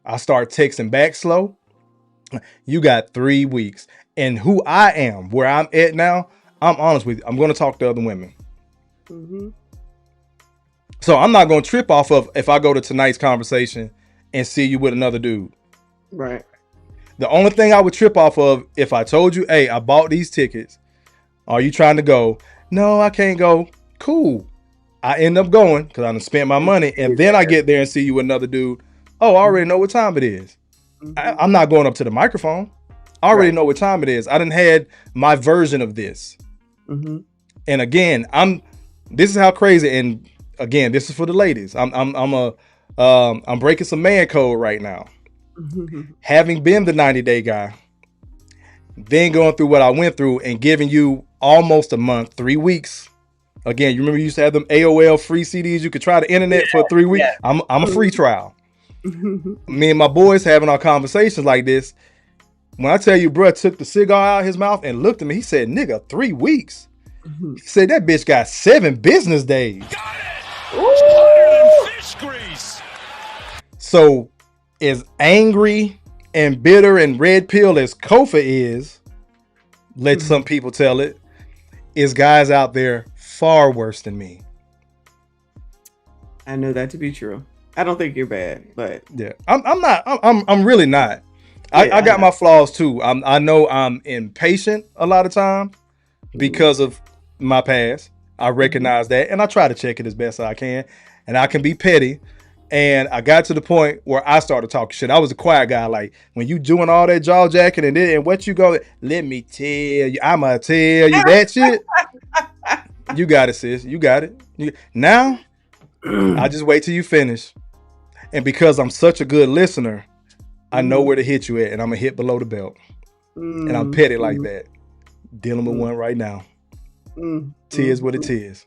I start texting back slow. You got 3 weeks. And who I am, where I'm at now, I'm honest with you. I'm going to talk to other women. So I'm not going to trip off of if I go to tonight's conversation and see you with another dude. Right. The only thing I would trip off of if I told you, hey, I bought these tickets. Are you trying to go? No, I can't go. Cool. I end up going because I done spent my money. And then I get there and see you with another dude. Oh, I already know what time it is. I'm not going up to the microphone. I already know what time it is. I done had my version of this. And again, this is how crazy. And again, this is for the ladies. I'm breaking some man code right now. Having been the 90-day guy, then going through what I went through and giving you almost a month, 3 weeks. Again, you remember you used to have them AOL free CDs. You could try the internet for 3 weeks. I'm a free trial. Me and my boys having our conversations like this. When I tell you, bruh took the cigar out of his mouth and looked at me, he said, nigga, 3 weeks. He said that bitch got 7 business days. Got it! Hotter than fish grease. So as angry and bitter and red pill as Kofa is, let some people tell it, is guys out there far worse than me. I know that to be true. I don't think you're bad, but yeah, I'm not. I'm really not. I got my flaws too. I know I'm impatient a lot of times because of my past. I recognize that, and I try to check it as best I can. And I can be petty, And I got to the point where I started talking shit. I was a quiet guy. Like, when you doing all that jaw jacking and what you go, let me tell you, I'ma tell you that shit. You got it, sis. You got it. Now, I just wait till you finish. And because I'm such a good listener, I know where to hit you at, and I'm going to hit below the belt. And I'm petty like that. Dealing with one right now. Tis what it is.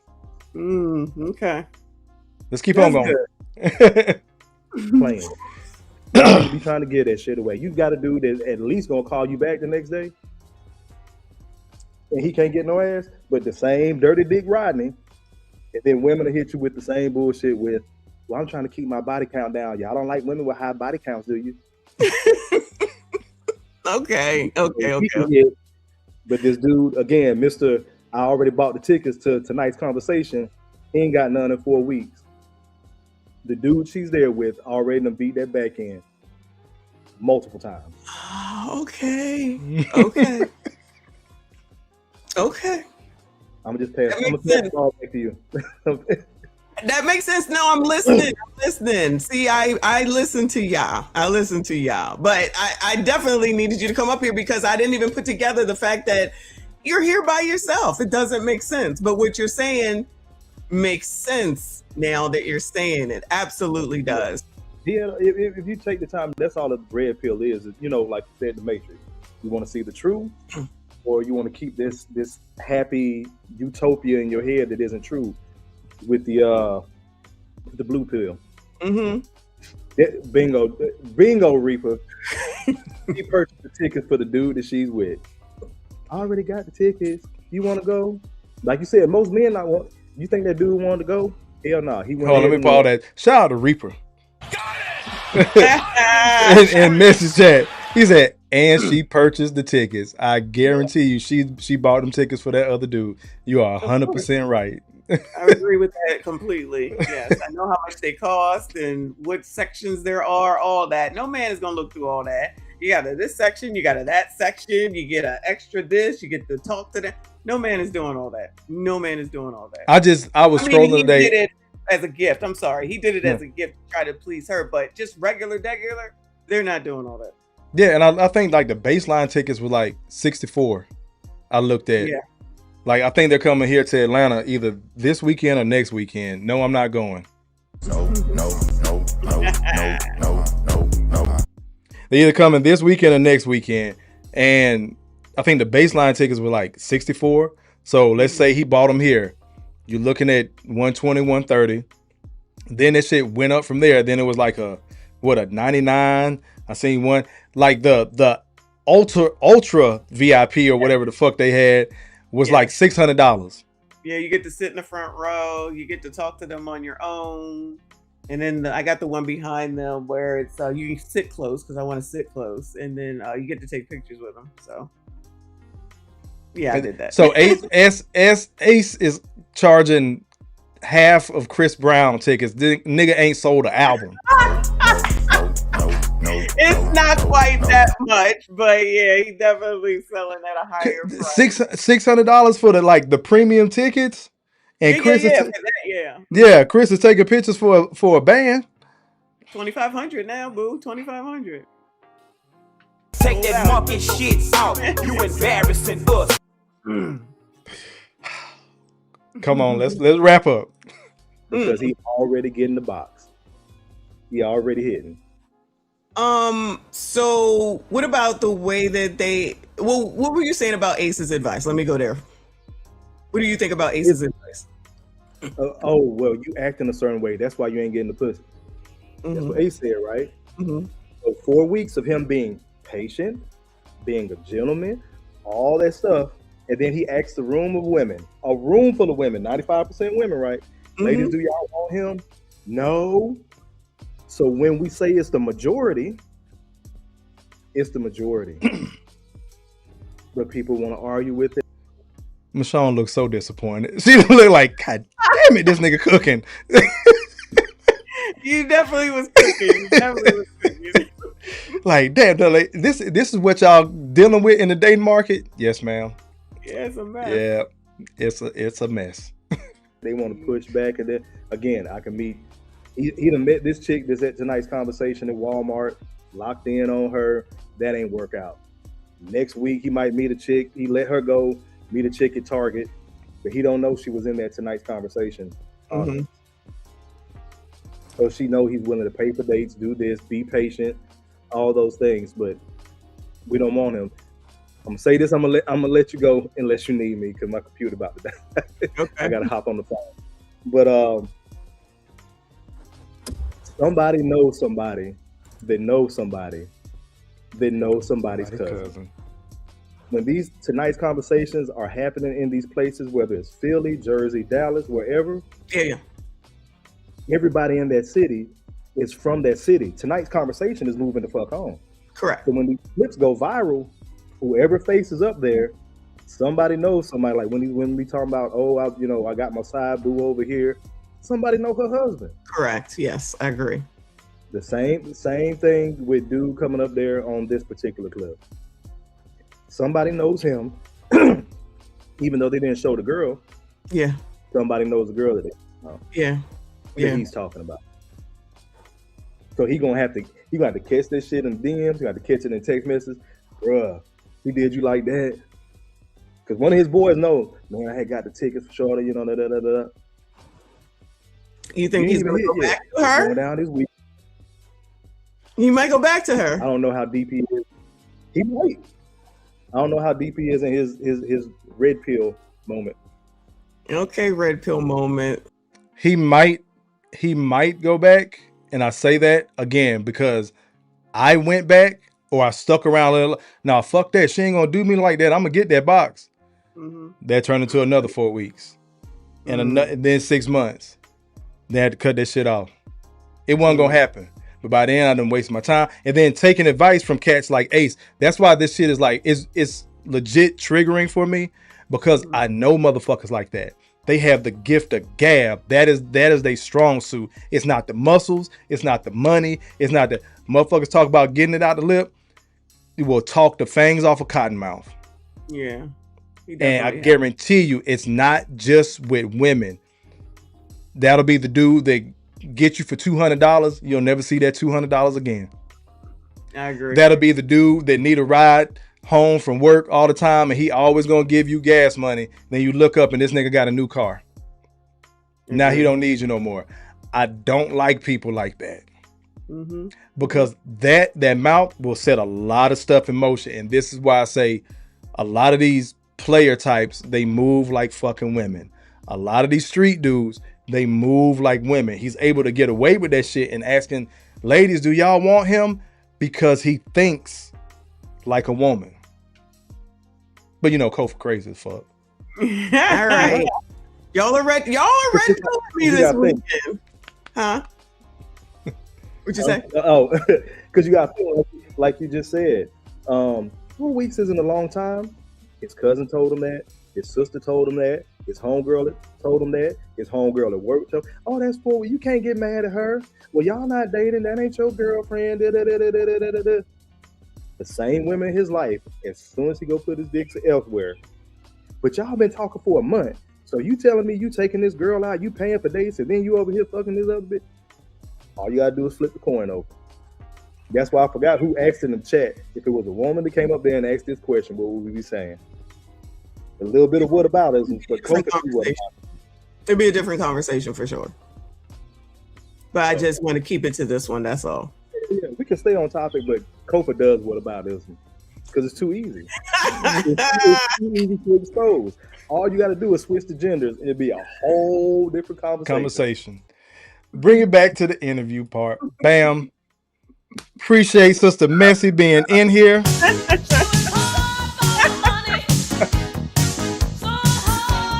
Okay. Let's keep on going. Playing. You be trying to get that shit away. You got a dude that at least gonna call you back the next day, and he can't get no ass. But the same dirty dick Rodney, and then women will hit you with the same bullshit with, "Well, I'm trying to keep my body count down. Y'all don't like women with high body counts, do you?" Okay. But this dude, again, Mr. I already bought the tickets to tonight's conversation. He ain't got none in 4 weeks. The dude she's there with already done beat that back end multiple times. Okay. I'm gonna just pass. I'm gonna pass the ball back to you. That makes sense. No, I'm listening. See, I listen to y'all. But I definitely needed you to come up here because I didn't even put together the fact that you're here by yourself. It doesn't make sense. But what you're saying makes sense now that you're saying it. Absolutely does. Yeah, if you take the time, that's all the red pill is. You know, like you said, the Matrix. You want to see the truth, or you want to keep this happy utopia in your head that isn't true. With the blue pill. Bingo Reaper. He purchased the tickets for the dude that she's with. I already got the tickets. You want to go? Like you said, most men not want. You think that dude wanted to go? Hell no. He went. Let me pause that. Shout out to Reaper. and message chat. He said, and she purchased the tickets. I guarantee you, she bought them tickets for that other dude. You are 100% right. I agree with that completely. Yes, I know how much they cost and what sections there are, all that. No man is going to look through all that. You got this section, you got that section, you get an extra this, you get to talk to that. No man is doing all that. I was scrolling today. He did it as a gift. I'm sorry. He did it as a gift to try to please her, but just regular, they're not doing all that. Yeah, and I think like the baseline tickets were like $64. I looked at. Yeah. Like, I think they're coming here to Atlanta either this weekend or next weekend. No, I'm not going. No. They're either coming this weekend or next weekend. And I think the baseline tickets were like $64. So let's say he bought them here. You're looking at $120, $130. Then that shit went up from there. Then it was like a $99. I seen one like the ultra VIP or whatever the fuck they had. Was like $600. Yeah, you get to sit in the front row. You get to talk to them on your own. And then I got the one behind them where it's you can sit close because I want to sit close. And then you get to take pictures with them. So yeah, I did that. So Ace is charging half of Chris Brown tickets. The nigga ain't sold an album. It's not quite that much, but yeah, he definitely selling at a higher price. $600 for the premium tickets, and Chris Chris is taking pictures for a band. $2,500 now, boo. $2,500. Take that monkey shit out. You embarrassing us. Come on, let's wrap up. Because he already getting the box. He already hitting. So what about the way that what were you saying about Ace's advice? Let me go there. What do you think about Ace's advice? Well, you act in a certain way. That's why you ain't getting the pussy. That's what Ace said, right? So 4 weeks of him being patient, being a gentleman, all that stuff. And then he asked a room full of women, 95% women, right? Ladies, do y'all want him? No. So when we say it's the majority, it's the majority. But people want to argue with it. Michonne looks so disappointed. She look like, God damn it, this nigga cooking. You definitely was cooking. Like, damn, this is what y'all dealing with in the dating market? Yes, ma'am. Yeah, it's a mess. Yeah, it's a mess. They want to push back, and then again, I can meet he done met this chick that's at tonight's conversation at Walmart, locked in on her. That ain't work out. Next week, he might meet a chick. He let her go, meet a chick at Target, but he don't know she was in that tonight's conversation. Mm-hmm. So she know he's willing to pay for dates, do this, be patient, all those things. But we don't want him. I'm gonna say this. I'm gonna let you go unless you need me because my computer about to die. Okay. I gotta hop on the phone. But somebody knows somebody that knows somebody that knows somebody's cousin. When these tonight's conversations are happening in these places, whether it's Philly, Jersey, Dallas, wherever, everybody in that city is from that city. Tonight's conversation is moving the fuck on. Correct. So when these clips go viral, whoever face is up there, somebody knows somebody. Like when we talking about, I got my side boo over here. Somebody know her husband. Correct. Yes, I agree. The same thing with dude coming up there on this particular clip. Somebody knows him, even though they didn't show the girl. Yeah. Somebody knows the girl that that he's talking about. So he gonna have to catch this shit in DMs. He got to catch it in text messages. Bruh, he did you like that? Because one of his boys know, man, I had got the tickets for Shorty, You think he's gonna go back to her? Going down this week. He might go back to her. I don't know how deep he is. He might. I don't know how deep he is in his red pill moment. Okay, red pill moment. He might go back, and I say that again because I went back or I stuck around a little. Now fuck that. She ain't gonna do me like that. I'm gonna get that box. Mm-hmm. That turned into another 4 weeks, and then 6 months. They had to cut that shit off. It wasn't gonna happen. But by then I done wasted my time. And then taking advice from cats like Ace. That's why this shit is like, it's legit triggering for me because I know motherfuckers like that. They have the gift of gab. That is their strong suit. It's not the muscles. It's not the money. It's not the motherfuckers talk about getting it out the lip. You will talk the fangs off a cottonmouth. Yeah. And I guarantee you, it's not just with women. That'll be the dude that get you for $200. You'll never see that $200 again. I agree. That'll be the dude that need a ride home from work all the time, and he always gonna give you gas money. Then you look up and this nigga got a new car. Now he don't need you no more. I don't like people like that. Mm-hmm. Because that mouth will set a lot of stuff in motion. And this is why I say a lot of these player types, they move like fucking women. A lot of these street dudes, they move like women. He's able to get away with that shit and asking ladies, do y'all want him? Because he thinks like a woman. But Kofa crazy as fuck. All right. Y'all are red with me this weekend. Huh? What'd you say? Because you got like you just said. 4 weeks isn't a long time. His cousin told him that. His sister told him that. His homegirl told him that. His homegirl at work told him, oh, that's 4 weeks. You can't get mad at her. Well, y'all not dating. That ain't your girlfriend. The same women in his life, as soon as he go put his dick elsewhere. But y'all been talking for a month. So you telling me you taking this girl out, you paying for dates, and then you over here fucking this other bitch? All you gotta do is flip the coin over. That's why I forgot who asked in the chat. If it was a woman that came up there and asked this question, what would we be saying? A little bit of what about us, but it'd be a different conversation for sure. But I just want to keep it to this one. That's all. Yeah, we can stay on topic, but Kofa does what about this one? Because it's too easy. It's too easy to expose. All you got to do is switch the genders, and it'd be a whole different conversation. Bring it back to the interview part. Bam. Appreciate Sister Messy being in here.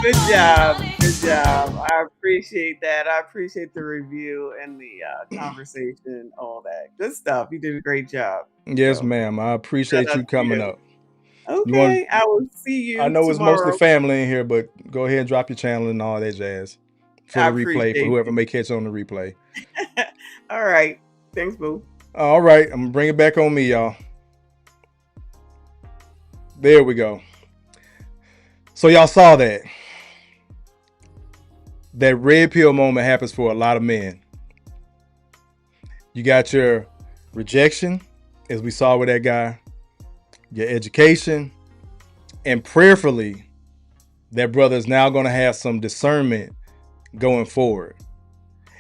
Good job. I appreciate that. I appreciate the review and the conversation, all that good stuff. You did a great job. Yes, ma'am. I appreciate you coming up. Okay, I will see you. I know tomorrow. It's mostly family in here, but go ahead and drop your channel and all that jazz for the replay, for whoever may catch on the replay. All right. Thanks, boo. All right, I'm gonna bring it back on me, y'all. There we go. So y'all saw that. That red pill moment happens for a lot of men. You got your rejection, as we saw with that guy, your education, and prayerfully, that brother is now going to have some discernment going forward.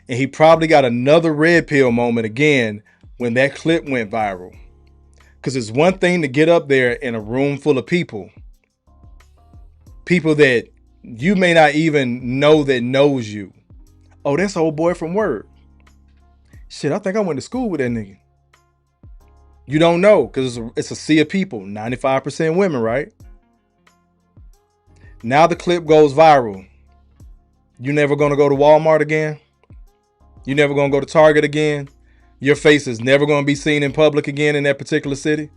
And he probably got another red pill moment again when that clip went viral. Because it's one thing to get up there in a room full of people that you may not even know that knows you. Oh, that's old boy from work. Shit, I think I went to school with that nigga. You don't know because it's a sea of people, 95% women, right? Now the clip goes viral. You never going to go to Walmart again? You never going to go to Target again? Your face is never going to be seen in public again in that particular city?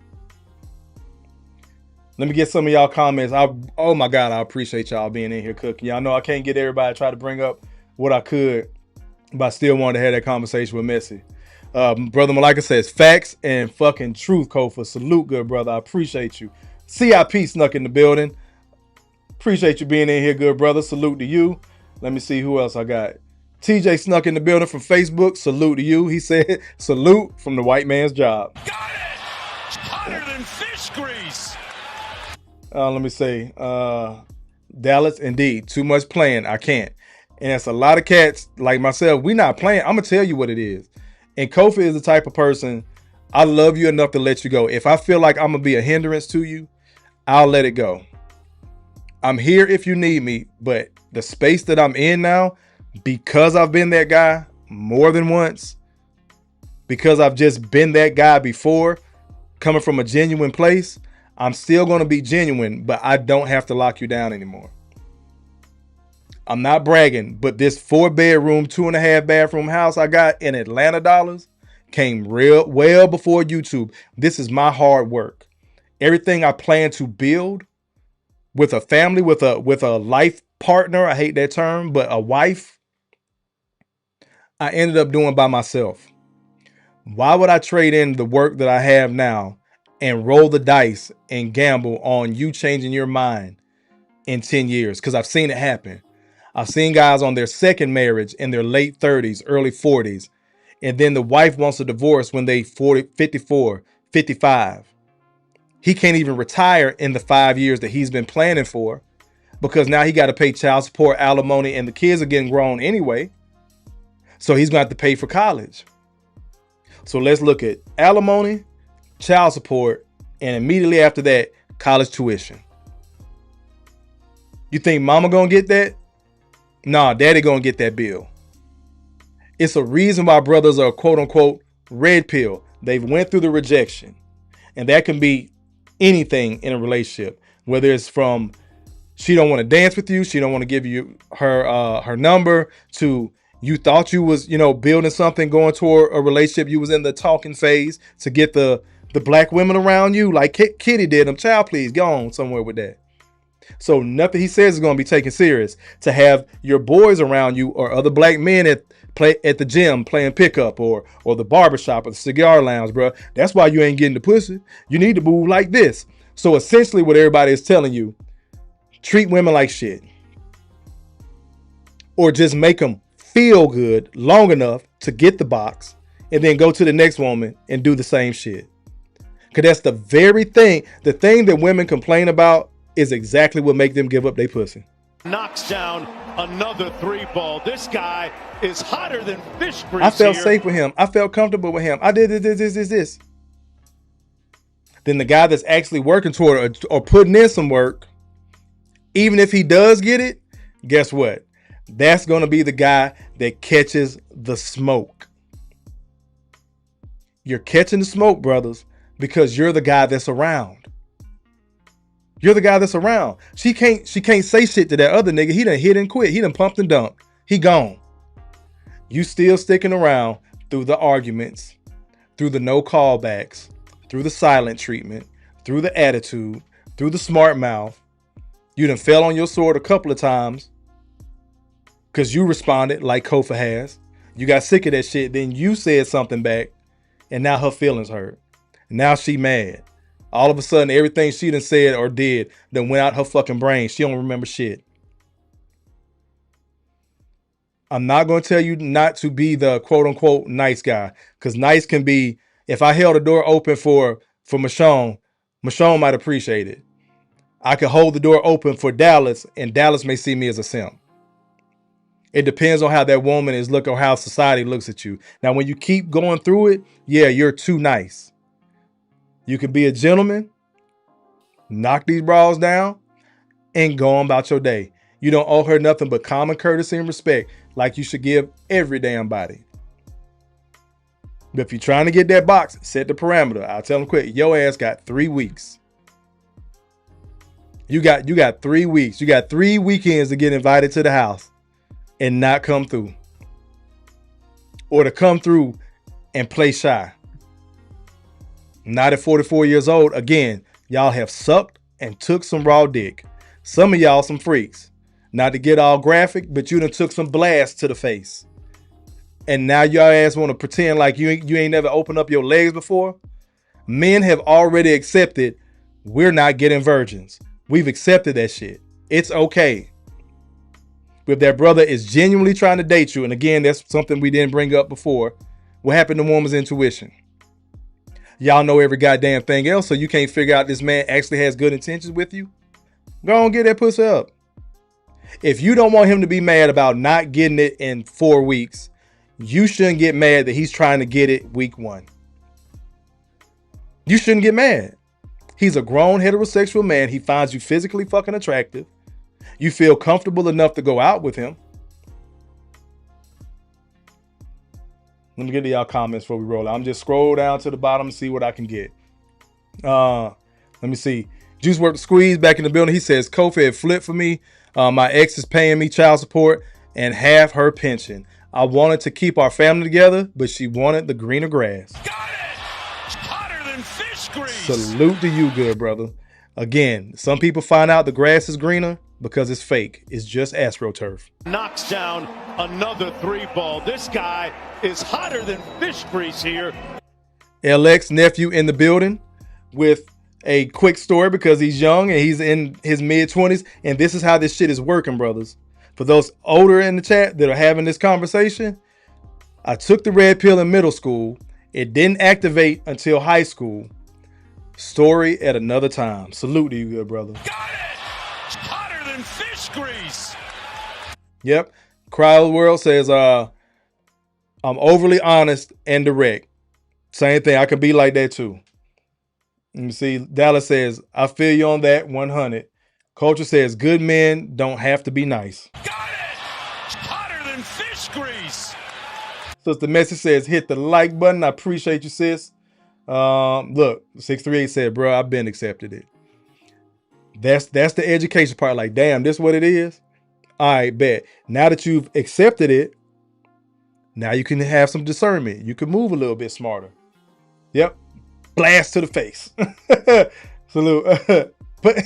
Let me get some of y'all comments. Oh my God, I appreciate y'all being in here cooking. Y'all know I can't get everybody to try to bring up what I could, but I still wanted to have that conversation with Messy. Brother Malika says, facts and fucking truth, Kofa. Salute, good brother. I appreciate you. CIP snuck in the building. Appreciate you being in here, good brother. Salute to you. Let me see who else I got. TJ snuck in the building from Facebook. Salute to you. He said, salute from the white man's job. Got it! Hotter than fish grease! Let me say, Dallas, indeed, too much playing. I can't. And it's a lot of cats like myself. We not playing. I'm going to tell you what it is. And Kofa is the type of person, I love you enough to let you go. If I feel like I'm going to be a hindrance to you, I'll let it go. I'm here if you need me, but the space that I'm in now, because I've been that guy more than once, because I've just been that guy before, coming from a genuine place, I'm still going to be genuine, but I don't have to lock you down anymore. I'm not bragging, but this 4-bedroom, 2.5 bathroom house I got in Atlanta dollars came well before YouTube. This is my hard work. Everything I plan to build with a family, with a life partner, I hate that term, but a wife, I ended up doing by myself. Why would I trade in the work that I have now and roll the dice and gamble on you changing your mind in 10 years? Because I've seen it happen. I've seen guys on their second marriage in their late 30s, early 40s, and then the wife wants a divorce when they 40, 54, 55. He can't even retire in the 5 years that he's been planning for because now he got to pay child support, alimony, and the kids are getting grown anyway. So he's going to have to pay for college. So let's look at alimony, child support, and immediately after that, college tuition. You think mama going to get that? Nah, daddy going to get that bill. It's a reason why brothers are quote unquote red pill. They've went through the rejection. And that can be anything in a relationship, whether it's from she don't want to dance with you, she don't want to give you her number, to you thought you was, building something, going toward a relationship, you was in the talking phase to get the black women around you like Kitty did them. Child, please go on somewhere with that. So nothing he says is going to be taken serious. To have your boys around you or other black men at the gym playing pickup or the barbershop or the cigar lounge, bro. That's why you ain't getting the pussy. You need to move like this. So essentially what everybody is telling you, treat women like shit. Or just make them feel good long enough to get the box and then go to the next woman and do the same shit. Because that's the very thing. The thing that women complain about is exactly what make them give up their pussy. Knocks down another 3-ball. This guy is hotter than fish grease. I felt safe with him. I felt comfortable with him. I did this. Then the guy that's actually working toward or putting in some work, even if he does get it, guess what? That's going to be the guy that catches the smoke. You're catching the smoke, brothers, because you're the guy that's around. You're the guy that's around. She can't say shit to that other nigga. He done hit and quit. He done pumped and dumped. He gone. You still sticking around through the arguments, through the no callbacks, through the silent treatment, through the attitude, through the smart mouth. You done fell on your sword a couple of times because you responded like Kofa has. You got sick of that shit. Then you said something back and now her feelings hurt. Now she mad. All of a sudden, everything she done said or did done went out her fucking brain. She don't remember shit. I'm not going to tell you not to be the quote unquote nice guy, because nice can be, if I held the door open for Michonne might appreciate it. I could hold the door open for Dallas, and Dallas may see me as a simp. It depends on how that woman is looking or how society looks at you. Now, when you keep going through it, yeah, you're too nice. You can be a gentleman, knock these bras down, and go on about your day. You don't owe her nothing but common courtesy and respect, like you should give every damn body. But if you're trying to get that box, set the parameter. I'll tell them quick, your ass got 3 weeks. You got 3 weeks. You got 3 weekends to get invited to the house and not come through. Or to come through and play shy. Not at 44 years old. Again, y'all have sucked and took some raw dick. Some of y'all some freaks. Not to get all graphic, but you done took some blasts to the face. And now your ass want to pretend like you ain't never opened up your legs before. Men have already accepted we're not getting virgins. We've accepted that shit. It's okay. If that brother is genuinely trying to date you, and again, that's something we didn't bring up before, what happened to woman's intuition? Y'all know every goddamn thing else, so you can't figure out this man actually has good intentions with you? Go on, get that pussy up. If you don't want him to be mad about not getting it in 4 weeks, you shouldn't get mad that he's trying to get it week 1. You shouldn't get mad. He's a grown heterosexual man. He finds you physically fucking attractive. You feel comfortable enough to go out with him. Let me get to y'all comments before we roll out. I'm just scroll down to the bottom and see what I can get. Let me see. Juice Work the Squeeze back in the building. He says, Kofa had flipped for me. My ex is paying me child support and half her pension. I wanted to keep our family together, but she wanted the greener grass. Got it! Hotter than fish grease. Salute to you, good brother. Again, some people find out the grass is greener because it's fake. It's just AstroTurf. Knocks down another 3-ball. This guy is hotter than fish grease here. LX nephew in the building with a quick story because he's young and he's in his mid-20s. And this is how this shit is working, brothers. For those older in the chat that are having this conversation, I took the red pill in middle school. It didn't activate until high school. Story at another time. Salute to you, good brother. Got it! Hotter than fish grease. Yep. Cryo World says, I'm overly honest and direct. Same thing. I can be like that too. Let me see. Dallas says, I feel you on that 100. Culture says, good men don't have to be nice. Got it! Hotter than fish grease. Sister Message says, hit the like button. I appreciate you, sis. Look, 638 said, bro, I've been accepted it. That's the education part. Like, damn, this what it is? All right, bet. Now that you've accepted it, now you can have some discernment. You can move a little bit smarter. Yep. Blast to the face. Salute. But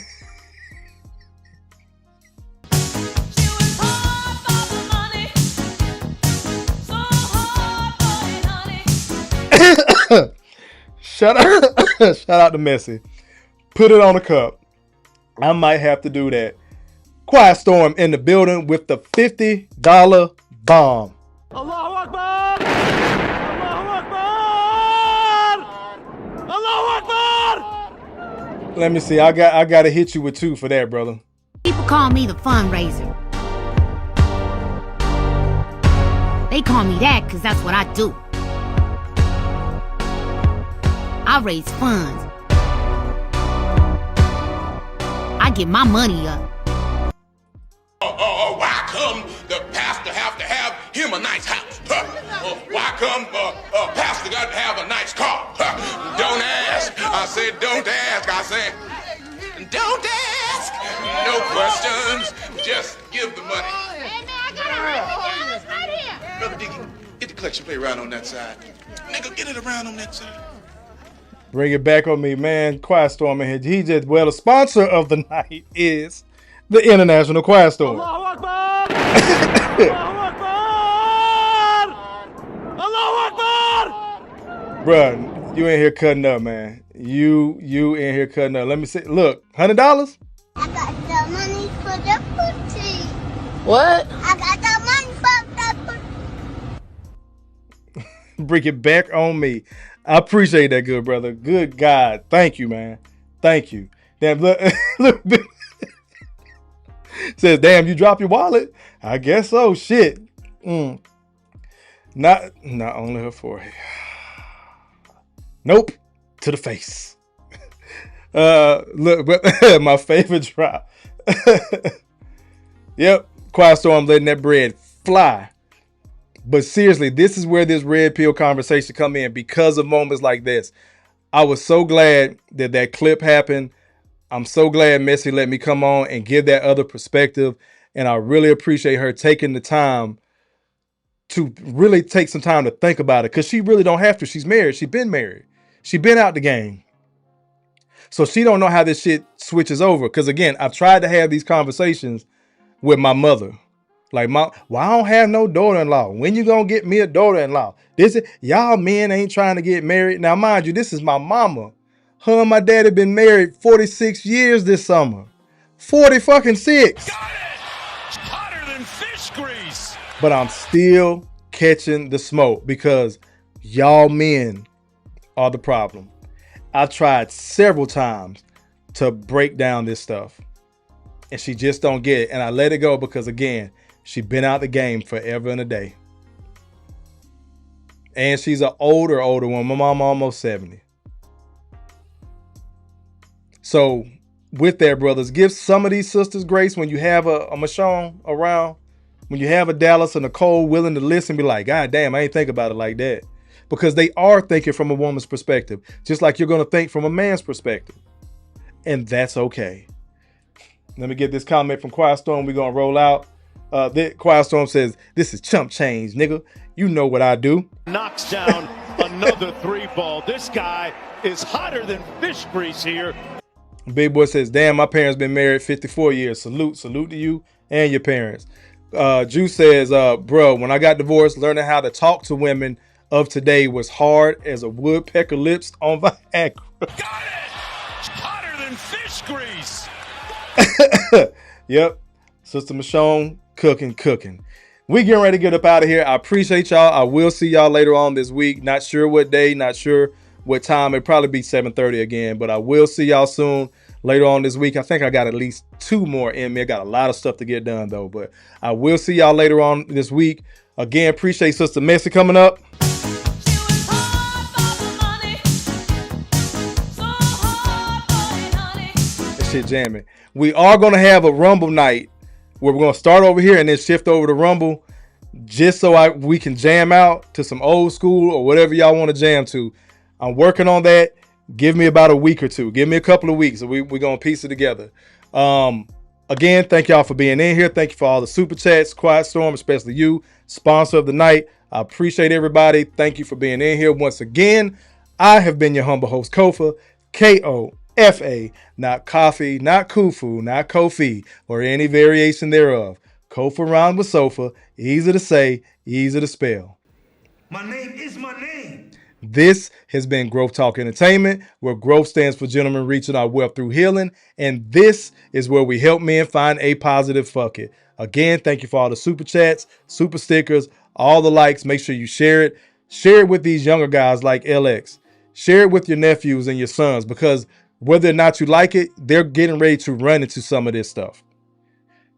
shout out to Messi. Put it on a cup. I might have to do that. Quiet Storm in the building with the $50 bomb. Allahu Akbar! Allahu Akbar! Allahu Akbar! Let me see. I got to hit you with 2 for that, brother. People call me the fundraiser. They call me that because that's what I do. I raise funds. I get my money up. Why come the pastor have to have him a nice house? Why come pastor got to have a nice car? Don't ask. I said don't ask. I said don't ask. No questions. Just give the money. Hey, man, I got $100 right here. Brother Dickie, get the collection plate around on that side. Nigga, get it around on that side. Bring it back on me, man. Quiet Storm in here. The sponsor of the night is the International Quiet Storm. Allahu Akbar! Allahu Akbar! Allahu Akbar! Bruh, you in here cutting up, man. You in here cutting up. Let me see. Look, $100? I got the money for the booty. What? I got the money for the Bring it back on me. I appreciate that, good brother. Good God. Thank you, man. Thank you. Damn, look, says, damn, you drop your wallet? I guess so. Shit. Not only her forehead. Nope. To the face. Look, but my favorite drop. Yep. Quiet Storm letting that bread fly. But seriously, this is where this red pill conversation come in because of moments like this. I was so glad that clip happened. I'm so glad Messy let me come on and give that other perspective. And I really appreciate her taking the time to really take some time to think about it. Because she really don't have to. She's married. She's been married. She's been out the game. So she don't know how this shit switches over. Because again, I've tried to have these conversations with my mother. Like, well, I don't have no daughter-in-law. When you gonna get me a daughter-in-law? Y'all men ain't trying to get married. Now, mind you, this is my mama. Her and my daddy been married 46 years this summer. 40 fucking 6. Got it! Hotter than fish grease. But I'm still catching the smoke because y'all men are the problem. I tried several times to break down this stuff. And she just don't get it. And I let it go because, again, she been out the game forever and a day. And she's an older one. My mom almost 70. So with that, brothers, give some of these sisters grace when you have a Michonne around. When you have a Dallas and Nicole willing to listen, be like, God damn, I ain't think about it like that. Because they are thinking from a woman's perspective, just like you're going to think from a man's perspective. And that's okay. Let me get this comment from Quiet Storm. We're going to roll out. Quiet Storm says, this is chump change, nigga. You know what I do. Knocks down another 3-ball. This guy is hotter than fish grease here. Big Boy says, damn, my parents been married 54 years. Salute to you and your parents. Juice says, bro, when I got divorced, learning how to talk to women of today was hard as a woodpecker lips on Viagra. Got it! Hotter than fish grease. Yep. Sister Michonne cooking. We getting ready to get up out of here. I appreciate y'all. I will see y'all later on this week. Not sure what day, not sure what time. It'll probably be 7:30 again, but I will see y'all soon later on this week. I think I got at least 2 more in me. I got a lot of stuff to get done though, but I will see y'all later on this week. Again, appreciate Sister Messy coming up. That shit jamming. We are going to have a Rumble night where we're going to start over here and then shift over to Rumble just so we can jam out to some old school or whatever y'all want to jam to. I'm working on that. Give me about a week or two. Give me a couple of weeks. So we're going to piece it together. Again, thank y'all for being in here. Thank you for all the super chats. Quiet Storm, especially you, sponsor of the night. I appreciate everybody. Thank you for being in here once again. I have been your humble host, Kofa, Kofa, not coffee, not Kufu, not Kofi, or any variation thereof. Kofa rhymes with sofa, easy to say, easy to spell. My name is my name. This has been Growth Talk Entertainment, where growth stands for gentlemen reaching our wealth through healing. And this is where we help men find a positive fuck it. Again, thank you for all the super chats, super stickers, all the likes. Make sure you share it. Share it with these younger guys like LX. Share it with your nephews and your sons, because whether or not you like it, they're getting ready to run into some of this stuff.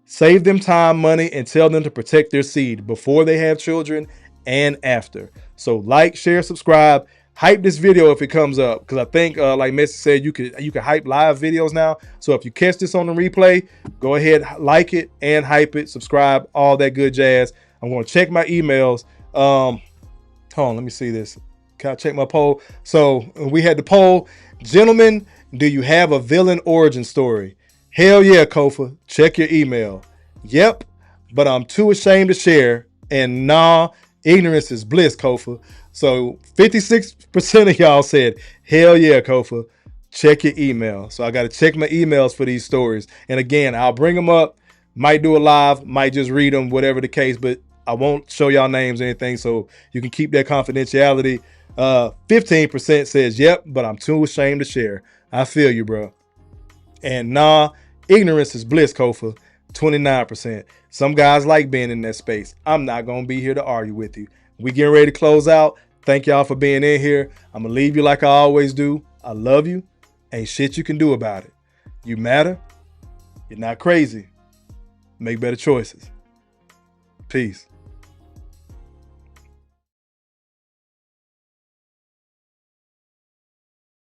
Save them time, money, and tell them to protect their seed before they have children and after. So like, share, subscribe, hype this video if it comes up, because I think like Messi said, you can hype live videos now. So if you catch this on the replay, go ahead, like it and hype it, subscribe, all that good jazz. I'm going to check my emails. Hold on, let me see this. Can I check my poll? So we had the poll. Gentlemen, do you have a villain origin story? Hell yeah, Kofa. Check your email. Yep, but I'm too ashamed to share. And nah, ignorance is bliss, Kofa. So 56% of y'all said, hell yeah, Kofa. Check your email. So I got to check my emails for these stories. And again, I'll bring them up. Might do a live, might just read them, whatever the case. But I won't show y'all names or anything, so you can keep that confidentiality. 15% says, yep, but I'm too ashamed to share. I feel you, bro. And nah, ignorance is bliss, Kofa. 29%. Some guys like being in that space. I'm not going to be here to argue with you. We getting ready to close out. Thank y'all for being in here. I'm going to leave you like I always do. I love you. Ain't shit you can do about it. You matter. You're not crazy. Make better choices. Peace.